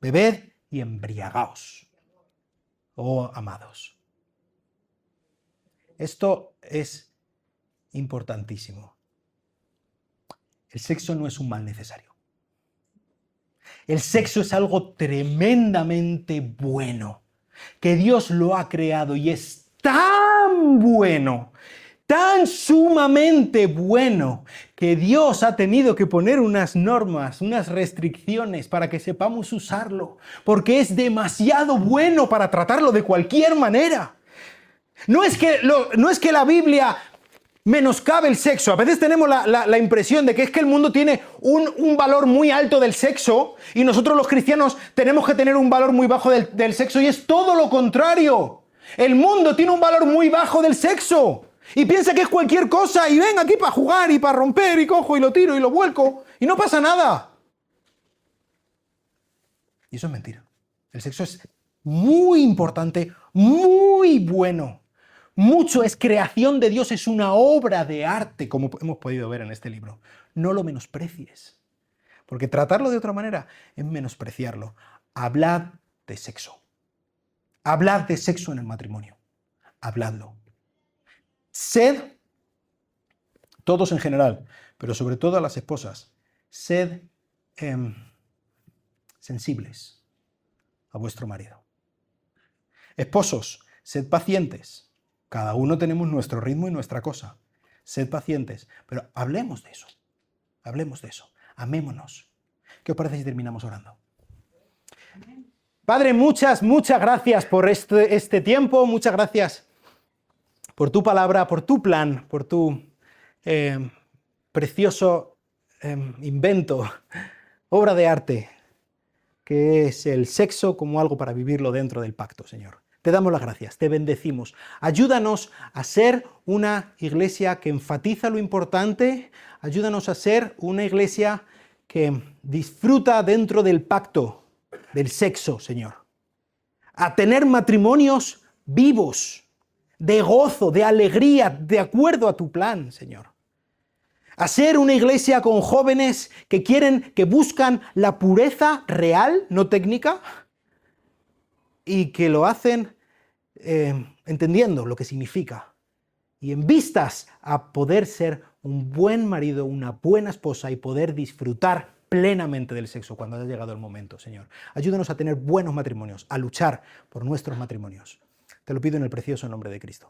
bebed y embriagaos, oh amados. Esto es importantísimo. El sexo no es un mal necesario. El sexo es algo tremendamente bueno, que Dios lo ha creado y es tan bueno, tan sumamente bueno, que Dios ha tenido que poner unas normas, unas restricciones para que sepamos usarlo, porque es demasiado bueno para tratarlo de cualquier manera. No es que la Biblia menoscabe el sexo. A veces tenemos la impresión de que es que el mundo tiene un valor muy alto del sexo y nosotros los cristianos tenemos que tener un valor muy bajo del sexo, y es todo lo contrario. El mundo tiene un valor muy bajo del sexo y piensa que es cualquier cosa y ven aquí para jugar y para romper y cojo y lo tiro y lo vuelco y no pasa nada. Y eso es mentira. El sexo es muy importante, muy bueno. Mucho es creación de Dios, es una obra de arte, como hemos podido ver en este libro. No lo menosprecies, porque tratarlo de otra manera es menospreciarlo. Hablad de sexo. Hablad de sexo en el matrimonio. Habladlo. Sed, todos en general, pero sobre todo a las esposas, sed sensibles a vuestro marido. Esposos, sed pacientes. Cada uno tenemos nuestro ritmo y nuestra cosa. Sed pacientes, pero hablemos de eso. Hablemos de eso. Amémonos. ¿Qué os parece si terminamos orando? Padre, muchas gracias por este tiempo. Muchas gracias por tu palabra, por tu plan, por tu precioso invento, obra de arte, que es el sexo como algo para vivirlo dentro del pacto, Señor. Te damos las gracias, te bendecimos. Ayúdanos a ser una iglesia que enfatiza lo importante. Ayúdanos a ser una iglesia que disfruta dentro del pacto del sexo, Señor. A tener matrimonios vivos, de gozo, de alegría, de acuerdo a tu plan, Señor. A ser una iglesia con jóvenes que buscan la pureza real, no técnica, y que lo hacen entendiendo lo que significa y en vistas a poder ser un buen marido, una buena esposa y poder disfrutar plenamente del sexo cuando haya llegado el momento, Señor. Ayúdanos a tener buenos matrimonios, a luchar por nuestros matrimonios. Te lo pido en el precioso nombre de Cristo.